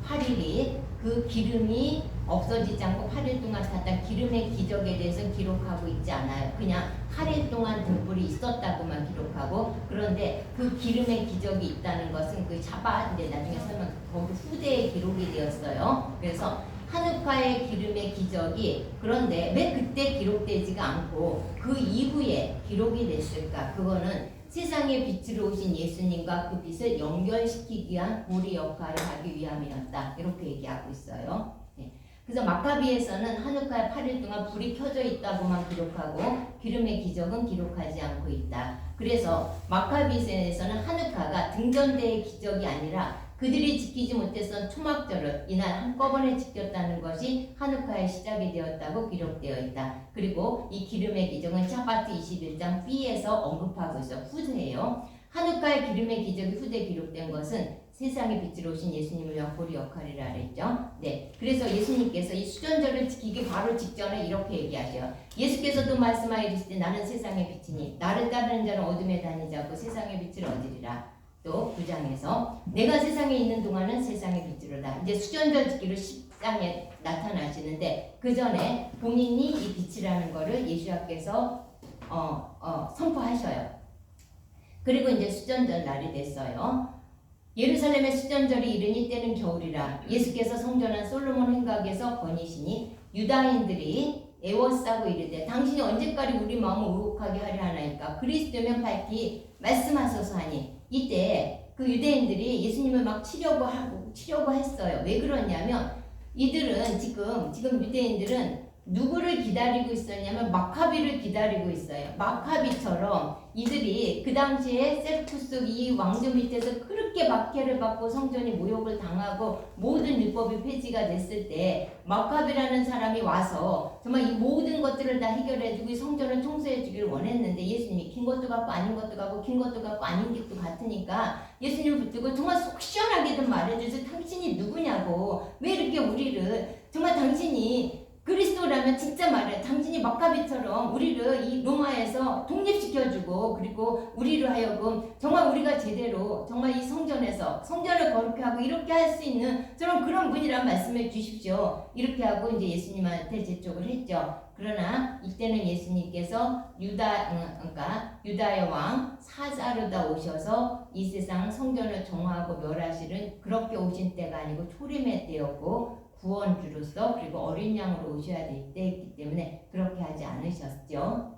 8일이 그 기름이 없어지지 않고 8일 동안 탔던 기름의 기적에 대해서는 기록하고 있지 않아요. 그냥 8일 동안 등불이 있었다고만 기록하고, 그런데 그 기름의 기적이 있다는 것은 그 샤밧인데 나중에 설명 거기 후대에 기록이 되었어요. 그래서 하누카의 기름의 기적이 그런데 왜 그때 기록되지가 않고 그 이후에 기록이 됐을까? 그거는 세상의 빛으로 오신 예수님과 그 빛을 연결시키기 위한 고리 역할을 하기 위함이었다. 이렇게 얘기하고 있어요. 네. 그래서 마카비에서는 하누카의 8일 동안 불이 켜져 있다고만 기록하고 기름의 기적은 기록하지 않고 있다. 그래서 마카비에서는 하누카가 등전대의 기적이 아니라 그들이 지키지 못했던 초막절을 이날 한꺼번에 지켰다는 것이 하누카의 시작이 되었다고 기록되어 있다. 그리고 이 기름의 기적은 샤바트 21장 B에서 언급하고 있어. 후대예요. 하누카의 기름의 기적이 후대 기록된 것은 세상의 빛으로 오신 예수님을 위한 고리 역할이라 그랬죠. 네, 그래서 예수님께서 이 수전절을 지키기 바로 직전에 이렇게 얘기하셔요. 예수께서도 말씀하여 이르시되 나는 세상의 빛이니 나를 따르는 자는 어둠에 다니지 않고 세상의 빛을 얻으리라. 또 9장에서 내가 세상에 있는 동안은 세상의 빛으로다. 이제 수전절 지키로 10장에 나타나시는데 그 전에 본인이 이 빛이라는 거를 예수님께서 선포하셔요. 그리고 이제 수전절 날이 됐어요. 예루살렘의 수전절이 이르니 때는 겨울이라. 예수께서 성전한 솔로몬 행각에서 거니시니 유다인들이 애워싸고 이르되 당신이 언제까지 우리 마음을 의혹하게 하려 하나이까? 그리스도면 밝히 말씀하소서 하니 이때 그 유대인들이 예수님을 막 치려고 했어요. 왜 그러냐면 이들은 지금 유대인들은 누구를 기다리고 있었냐면 마카비를 기다리고 있어요. 마카비처럼 이들이 그 당시에 셀쿠스 이 왕조 밑에서 그렇게 박해를 받고 성전이 모욕을 당하고 모든 율법이 폐지가 됐을 때 마카비라는 사람이 와서 정말 이 모든 것들을 다 해결해주고 이 성전을 청소해주기를 원했는데 예수님이 긴 것도 같고 아닌 것도 같고 긴 것도 같고 아닌 것도 같으니까 예수님을 붙들고 정말 속 시원하게 좀 말해주세요. 당신이 누구냐고, 왜 이렇게 우리를 정말 당신이 그리스도라면 진짜 말해. 당신이 마카비처럼 우리를 이 로마에서 독립시켜주고 그리고 우리를 하여금 정말 우리가 제대로 정말 이 성전을 거룩히 하고 이렇게 할 수 있는 저런 그런 분이란 말씀해 주십시오. 이렇게 하고 이제 예수님한테 재촉을 했죠. 그러나 이때는 예수님께서 유다의 왕 사자르다 오셔서 이 세상 성전을 정화하고 멸하시는 그렇게 오신 때가 아니고 초림의 때였고 구원주로서 그리고 어린 양으로 오셔야 될 때였기 때문에 그렇게 하지 않으셨죠.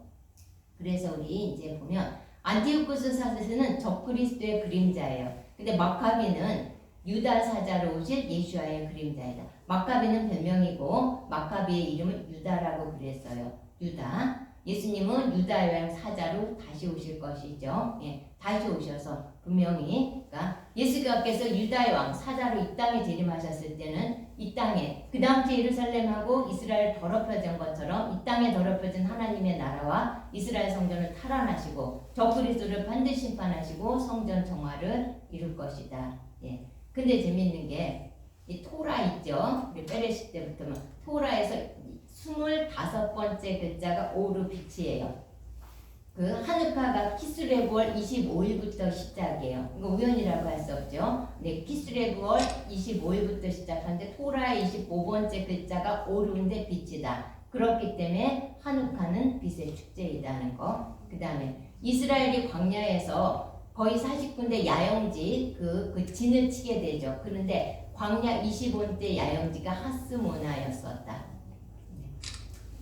그래서 우리 이제 보면 안티오쿠스 사세는 적그리스도의 그림자예요. 근데 마카비는 유다 사자로 오실 예수와의 그림자이다. 마카비는 별명이고 마카비의 이름은 유다라고 그랬어요. 유다. 예수님은 유다의 사자로 다시 오실 것이죠. 예, 다시 오셔서 분명히 그러니까 예수께서 유다의 왕 사자로 이 땅에 재림하셨을 때는 이 땅에 그 당시 예루살렘하고 이스라엘 더럽혀진 것처럼 이 땅에 더럽혀진 하나님의 나라와 이스라엘 성전을 탈환하시고 적그리스도를 반드시 심판하시고 성전 정화를 이룰 것이다. 예. 근데 재밌는 게 이 토라 있죠. 우리 페레시 때부터 토라에서 25번째 글자가 오르비치예요. 그 하누카가 키스레브월 25일부터 시작이에요. 이거 우연이라고 할 수 없죠. 네, 키스레브월 25일부터 시작하는데 토라의 25번째 글자가 오르인데 빛이다. 그렇기 때문에 하누카는 빛의 축제이다는 거. 그 다음에 이스라엘이 광야에서 거의 40군데 야영지 그 진을 치게 되죠. 그런데 광야 25대 야영지가 하스모나였었다.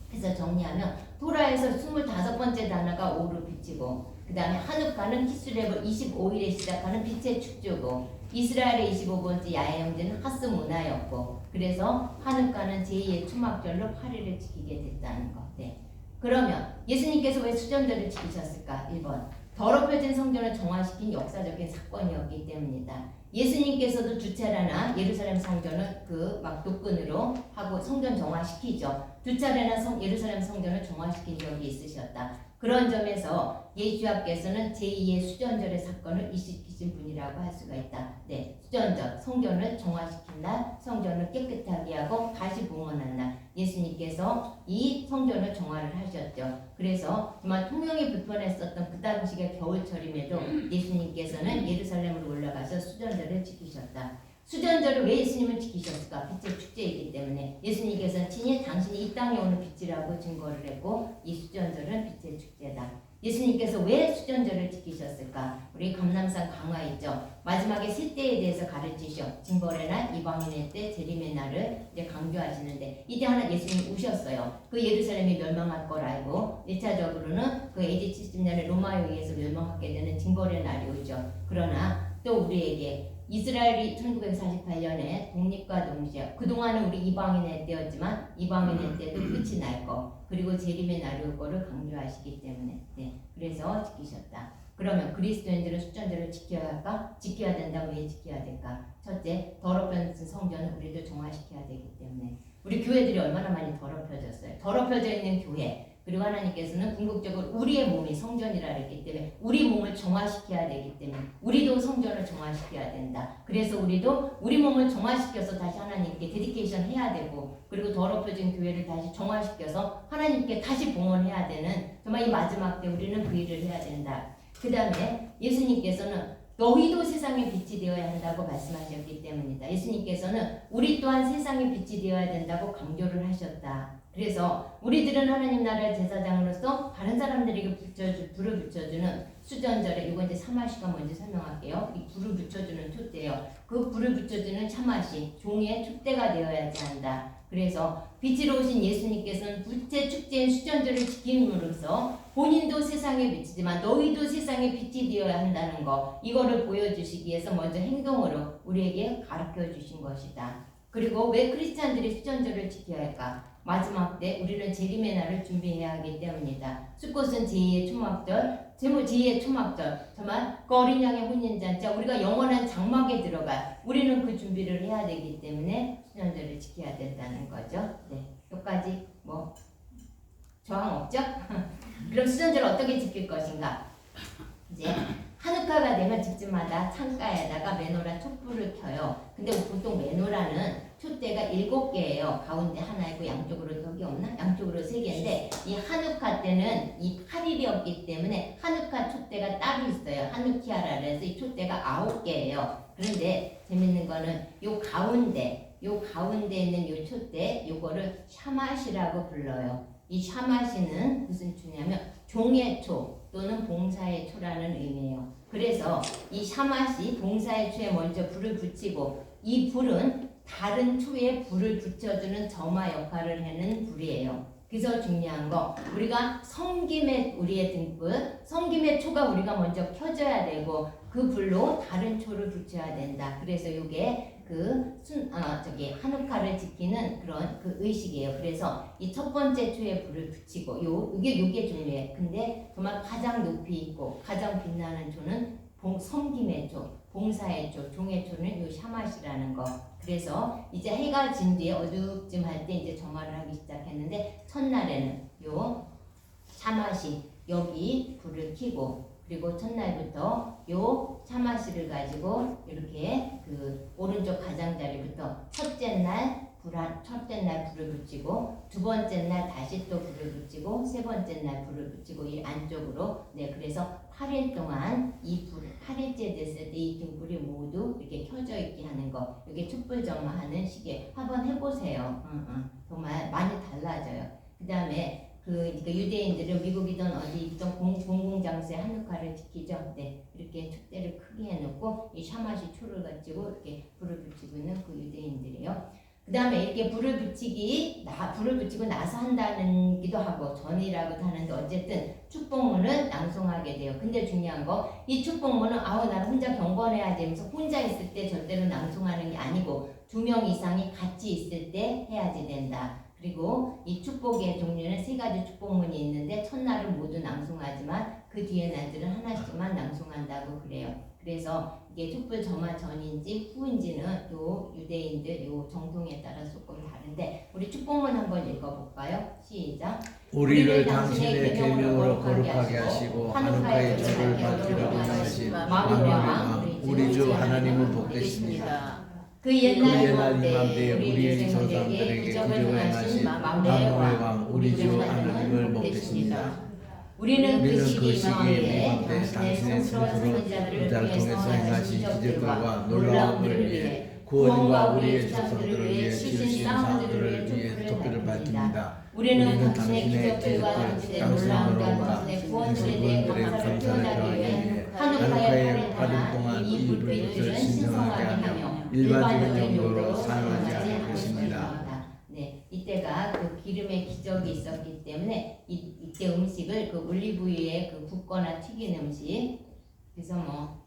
그래서 정리하면 토라에서 25번째 단어가 오르비치고 그 다음에 하누카는 키스레브 25일에 시작하는 빛의 축제고 이스라엘의 25번째 야영지는 하스모나였고 그래서 하누카는 제2의 초막절로 8일을 지키게 됐다는 것. 네. 그러면 예수님께서 왜 수전절을 지키셨을까? 1번 더럽혀진 성전을 정화시킨 역사적인 사건이었기 때문이다. 예수님께서도 두 차례나 예루살렘 성전을 막 독근으로 하고 성전 정화시키죠. 두 차례나 예루살렘 성전을 정화시킨 적이 있으셨다. 그런 점에서 예수님께서는 제2의 수전절의 사건을 일으키신 분이라고 할 수가 있다. 네, 수전절, 성전을 정화시킨 날, 성전을 깨끗하게 하고 다시 봉헌한 날, 예수님께서 이 성전을 정화를 하셨죠. 그래서 정말 통영이 불편했었던 그 당시의 겨울철임에도 예수님께서는 예루살렘으로 올라가서 수전절을 지키셨다. 수전절을 왜 예수님은 지키셨을까? 빛의 축제이기 때문에 예수님께서는 친히 당신이 이 땅에 오는 빛이라고 증거를 했고 이 수전절은 빛의 축제다. 예수님께서 왜 수전절을 지키셨을까? 우리 감람산 강화 있죠. 마지막에 세 때에 대해서 가르치셔. 징벌의 날, 이방인의 때, 재림의 날을 이제 강조하시는데 이때 하나 예수님이 우셨어요. 그 예루살렘이 멸망할 걸 알고 1차적으로는 그 AD 70년에 로마에 의해서 멸망하게 되는 징벌의 날이 오죠. 그러나 또 우리에게 이스라엘이 1948년에 독립과 동시에 그동안은 우리 이방인의 때였지만 이방인의 때도 끝이 날 거 그리고 재림의 날이 올 거를 강조하시기 때문에 네, 그래서 지키셨다. 그러면 그리스도인들은 수전절을 지켜야 할까? 지켜야 된다. 왜 지켜야 될까? 첫째, 더럽혀진 성전을 우리도 정화시켜야 되기 때문에 우리 교회들이 얼마나 많이 더럽혀졌어요. 더럽혀져 있는 교회 그리고 하나님께서는 궁극적으로 우리의 몸이 성전이라 했기 때문에 우리 몸을 정화시켜야 되기 때문에 우리도 성전을 정화시켜야 된다. 그래서 우리도 우리 몸을 정화시켜서 다시 하나님께 데디케이션 해야 되고 그리고 더럽혀진 교회를 다시 정화시켜서 하나님께 다시 봉헌해야 되는 정말 이 마지막 때 우리는 그 일을 해야 된다. 그 다음에 예수님께서는 너희도 세상의 빛이 되어야 한다고 말씀하셨기 때문이다. 예수님께서는 우리 또한 세상의 빛이 되어야 된다고 강조를 하셨다. 그래서 우리들은 하나님 나라의 제사장으로서 다른 사람들에게 불을 붙여주는 수전절에 이거 이제 사마시가 뭔지 설명할게요. 이 불을 붙여주는 촛대예요. 그 불을 붙여주는 차마시 종의 촛대가 되어야지 한다. 그래서 빛으로 오신 예수님께서는 빛의 축제인 수전절을 지킴으로써 본인도 세상의 빛이지만 너희도 세상의 빛이 되어야 한다는 거 이거를 보여주시기 위해서 먼저 행동으로 우리에게 가르쳐 주신 것이다. 그리고 왜 크리스찬들이 수전절을 지켜야 할까? 마지막 때 우리는 재림의 날을 준비해야 하기 때문이다. 수꽃은 제2의 초막절, 제2의 초막절, 정말 그 어린 양의 혼인잔치, 우리가 영원한 장막에 들어갈 우리는 그 준비를 해야 되기 때문에 수전절을 지켜야 된다는 거죠. 네, 여기까지 뭐 저항 없죠? 그럼 수전절을 어떻게 지킬 것인가? 이제 한우카가 되면 집집마다 창가에다가 메노라 촛불을 켜요. 근데 보통 메노라는 촛대가 7개예요. 가운데 하나 있고 양쪽으로 여기 없나? 양쪽으로 3개인데 이 한우카 때는 이 8일이었기 때문에 한우카 촛대가 따로 있어요. 한우키아라 그래서 이 촛대가 9개예요. 그런데 재밌는 거는 요 가운데 있는 요 촛대 요거를 샤맛이라고 불러요. 이 샤맛이는 무슨 초냐면 종의 초 또는 봉사의 초라는 의미예요. 그래서 이 샤맛이 봉사의 초에 먼저 불을 붙이고 이 불은 다른 초에 불을 붙여주는 점화 역할을 하는 불이에요. 그래서 중요한 거 우리가 섬김의 우리의 등불 섬김의 초가 우리가 먼저 켜져야 되고 그 불로 다른 초를 붙여야 된다. 그래서 이게 한우카를 지키는 그런 그 의식이에요. 그래서 이 첫 번째 초에 불을 붙이고 요게 중요해. 근데 정말 가장 높이 있고 가장 빛나는 초는 섬김의 초, 봉사의 초, 종의 초는 요 샤맛이라는 거. 그래서 이제 해가 진 뒤에 어둑쯤 할 때 이제 정화를 하기 시작했는데 첫날에는 요 샤맛이 여기 불을 켜고 그리고 첫날부터 요 차마시를 가지고 이렇게 그 오른쪽 가장자리부터 첫째 날 불을 붙이고 두 번째 날 다시 또 불을 붙이고 세 번째 날 불을 붙이고 이 안쪽으로 네 그래서 8일 동안 이 불 8일째 됐을 때 이 등불이 모두 이렇게 켜져 있게 하는 거 이게 촛불 점화하는 시계 한번 해보세요. 정말 많이 달라져요. 그 다음에 그러니까 유대인들은 미국이든 어디든 공공장소에 한우카를 지키죠. 네, 이렇게 촛대를 크게 해놓고 이 샤맛이 초를 가지고 이렇게 불을 붙이고 있는 그 유대인들이에요. 그 다음에 이렇게 불을 붙이고 나서 한다는 기도 하고 전이라고도 하는데 어쨌든 축복문은 낭송하게 돼요. 근데 중요한 거 이 축복문은 나는 혼자 경건해야 되면서 혼자 있을 때 절대로 낭송하는 게 아니고 2명 이상이 같이 있을 때 해야지 된다. 그리고 이 축복의 종류는 3가지 축복문이 있는데 첫날은 모두 낭송하지만 그 뒤에 날들은 하나씩만 낭송한다고 그래요. 그래서 이게 촛불 점화 전인지 후인지는 요 유대인들 요 정통에 따라 조금 다른데 우리 축복문 한번 읽어볼까요? 시작. 우리를 당신의 계명으로 거룩하게 하시고 하누카의 절을 받기로 하신 만민의 왕 우리 주 하나님은 복되십니다. 그 옛날 이맘때 우리 조상들에게 기적을 행하신 만민의 왕 우리 주 하나님을 복되십니다. 우리는 그 시기에 임하오되 당신의 당신의 성스러운 성스러운 선지자들을 자를 통해서 통해서 행하신 기적들과 놀라움을 위해 구원과 구원과 우리의 우리의 조상들을 위해 지으신 사람들을 위해 촛불을 밝힙니다. 우리는 당신의 기적들과 당신의 놀라움과 놀라움과 당신의 구원들에 대해 감사를 표현하기 위해 하누카의 활동 동안 이 불빛을 신성하게 하며 일반적인 용도로 사용하지 않을 것입니다. 네, 이때가 그 기름의 기적이 있었기 때문에 이때 음식을 그 올리브유에 그 굽거나 튀긴 음식, 그래서 뭐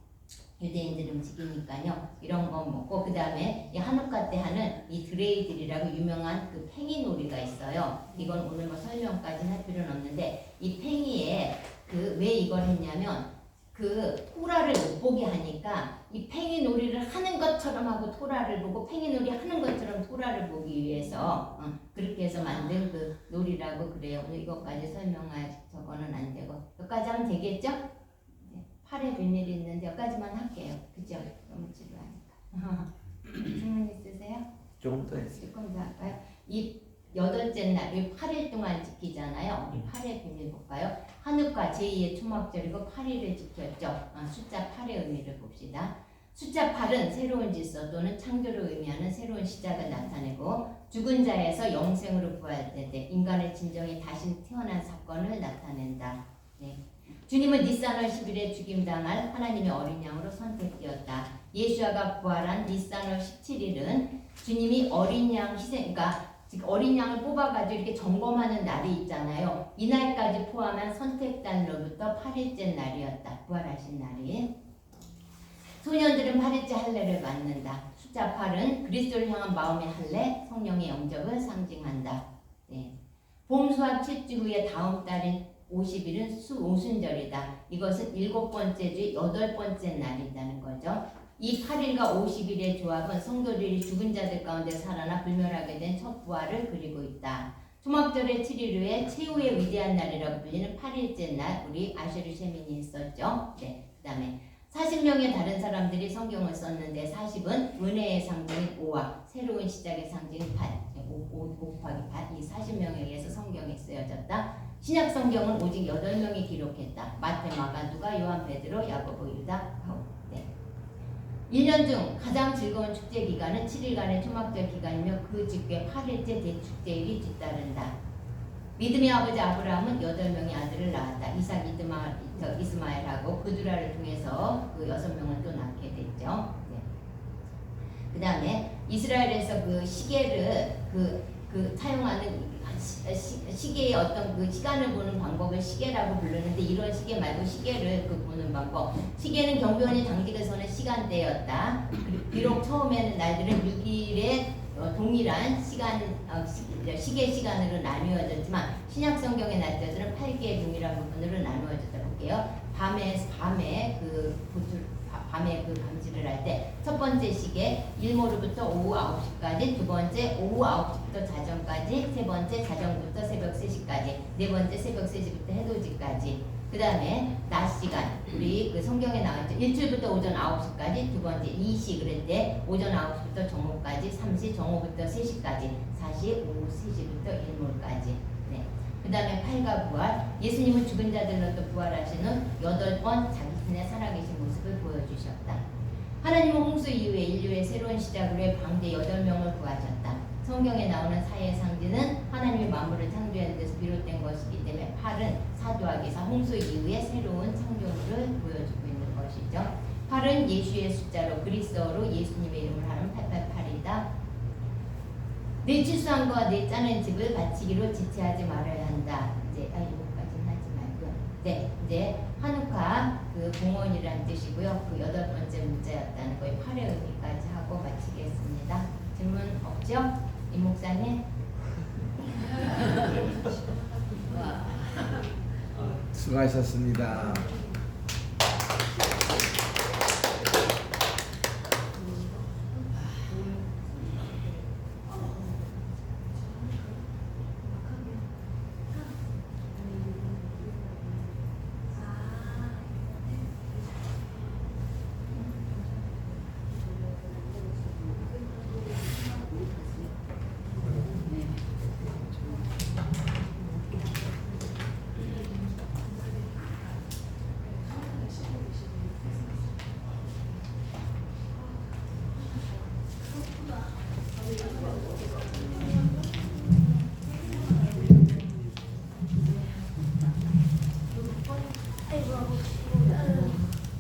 유대인들 음식이니까요. 이런 거 먹고 그 다음에 이 한우카 때 하는 이 드레이들이라고 유명한 그 팽이놀이가 있어요. 이건 오늘 뭐 설명까지 할 필요는 없는데 이 팽이에 그 왜 이걸 했냐면 그 토라를 못 보게 하니까 이 팽이놀이를 하는 것처럼 하고 토라를 보고 팽이놀이 하는 것처럼 토라를 보기 위해서 그렇게 해서 만든 그 놀이라고 그래요. 오늘 이것까지 설명할 저거는 안 되고 여기까지 하면 되겠죠? 팔에 비밀이 있는데 여기까지만 할게요. 그죠? 너무 지루하니까. 질문 있으세요? 조금 더 했어요. 조금 더 할까요? 이 8째 날, 이 8일 동안 지키잖아요. 이 8의 비밀 볼까요? 한우카 제2의 초막절이고 8일을 지켰죠. 숫자 8의 의미를 봅시다. 숫자 8은 새로운 질서 또는 창조를 의미하는 새로운 시작을 나타내고 죽은 자에서 영생으로 부활될 때 인간의 진정이 다시 태어난 사건을 나타낸다. 네. 주님은 니산월 10일에 죽임당할 하나님의 어린 양으로 선택되었다. 예수아가 부활한 니산월 17일은 주님이 어린 양 희생, 그러니까 어린 양을 뽑아가지고 이렇게 점검하는 날이 있잖아요. 이 날까지 포함한 선택단으로부터 8일째 날이었다. 부활하신 날이. 소년들은 8일째 할례를 받는다. 숫자 8은 그리스도를 향한 마음의 할례, 성령의 영접을 상징한다. 네. 봄 수확 7주 후에 다음 달인 50일은 수오순절이다. 이것은 7번째 주 8번째 날이라는 거죠. 이 8일과 50일의 조합은 성도들이 죽은 자들 가운데 살아나 불멸하게 된 첫 부활을 그리고 있다. 초막절의 7일 후에 최후의 위대한 날이라고 불리는 8일째 날 우리 아쉐르 셰민이 했었죠. 네, 그 다음에 40명의 다른 사람들이 성경을 썼는데 40은 은혜의 상징인 5와 새로운 시작의 상징인 8, 5 곱하기 8, 이 40명에 의해서 성경이 쓰여졌다. 신약 성경은 오직 8명이 기록했다. 마태, 마가, 누가, 요한, 베드로, 야고보, 유다, 바울. 네. 1년 중 가장 즐거운 축제 기간은 7일간의 초막절 기간이며 그 직후에 8일째 대축제일이 뒤따른다. 믿음의 아버지 아브라함은 8명의 아들을 낳았다. 이삭, 이스마엘하고 그두라를 통해서 그 6명을 또 낳게 됐죠. 네. 그 다음에 이스라엘에서 그 시계를 사용하는 시계의 어떤 그 시간을 보는 방법을 시계라고 부르는데 이런 시계 말고 시계를 보는 방법. 시계는 경비원이 당직을 서는 시간대였다. 비록 처음에는 날들은 6일에 동일한 시계 시간으로 나누어졌지만 신약 성경의 날짜들은 8개의 동일한 부분으로 나누어졌다 볼게요. 밤에 그 감지를 할 때 첫 번째 시계 일모로부터 오후 9시까지, 두 번째 오후 9시부터 자정까지, 세 번째 자정부터 새벽 3시까지, 네 번째 새벽 3시부터 해돋이까지. 그 다음에 낮 시간 우리 그 성경에 나왔죠. 일출부터 오전 9시까지, 두 번째 2시 그럴 때 오전 9시부터 정오까지, 3시 정오부터 3시까지, 4시 오후 3시부터 일몰까지. 네. 그 다음에 8가 부활. 예수님은 죽은 자들로부터 부활하시는 8번 자기 신의 살아계신 모습을 보여주셨다. 하나님은 홍수 이후에 인류의 새로운 시작을 위해 광대 8명을 구하셨다. 성경에 나오는 사의 상징은 하나님이 만물을 창조한 데서 비롯된 것이기 때문에 8은 사도하기사 홍수 이후에 새로운 창조물을 보여주고 있는 것이죠. 8은 예수의 숫자로 그리스어로 예수님의 이름을 하는 888이다. 내 출산과 내 짜는 집을 바치기로 지체하지 말아야 한다. 이제 이거까지는 하지 말고요. 네, 이제 한우카 그 봉헌이라는 뜻이고요. 그 8번째 문자였다는 거에 8의 의미까지 하고 마치겠습니다. 질문 없죠? 임 목사님? 수고하셨습니다.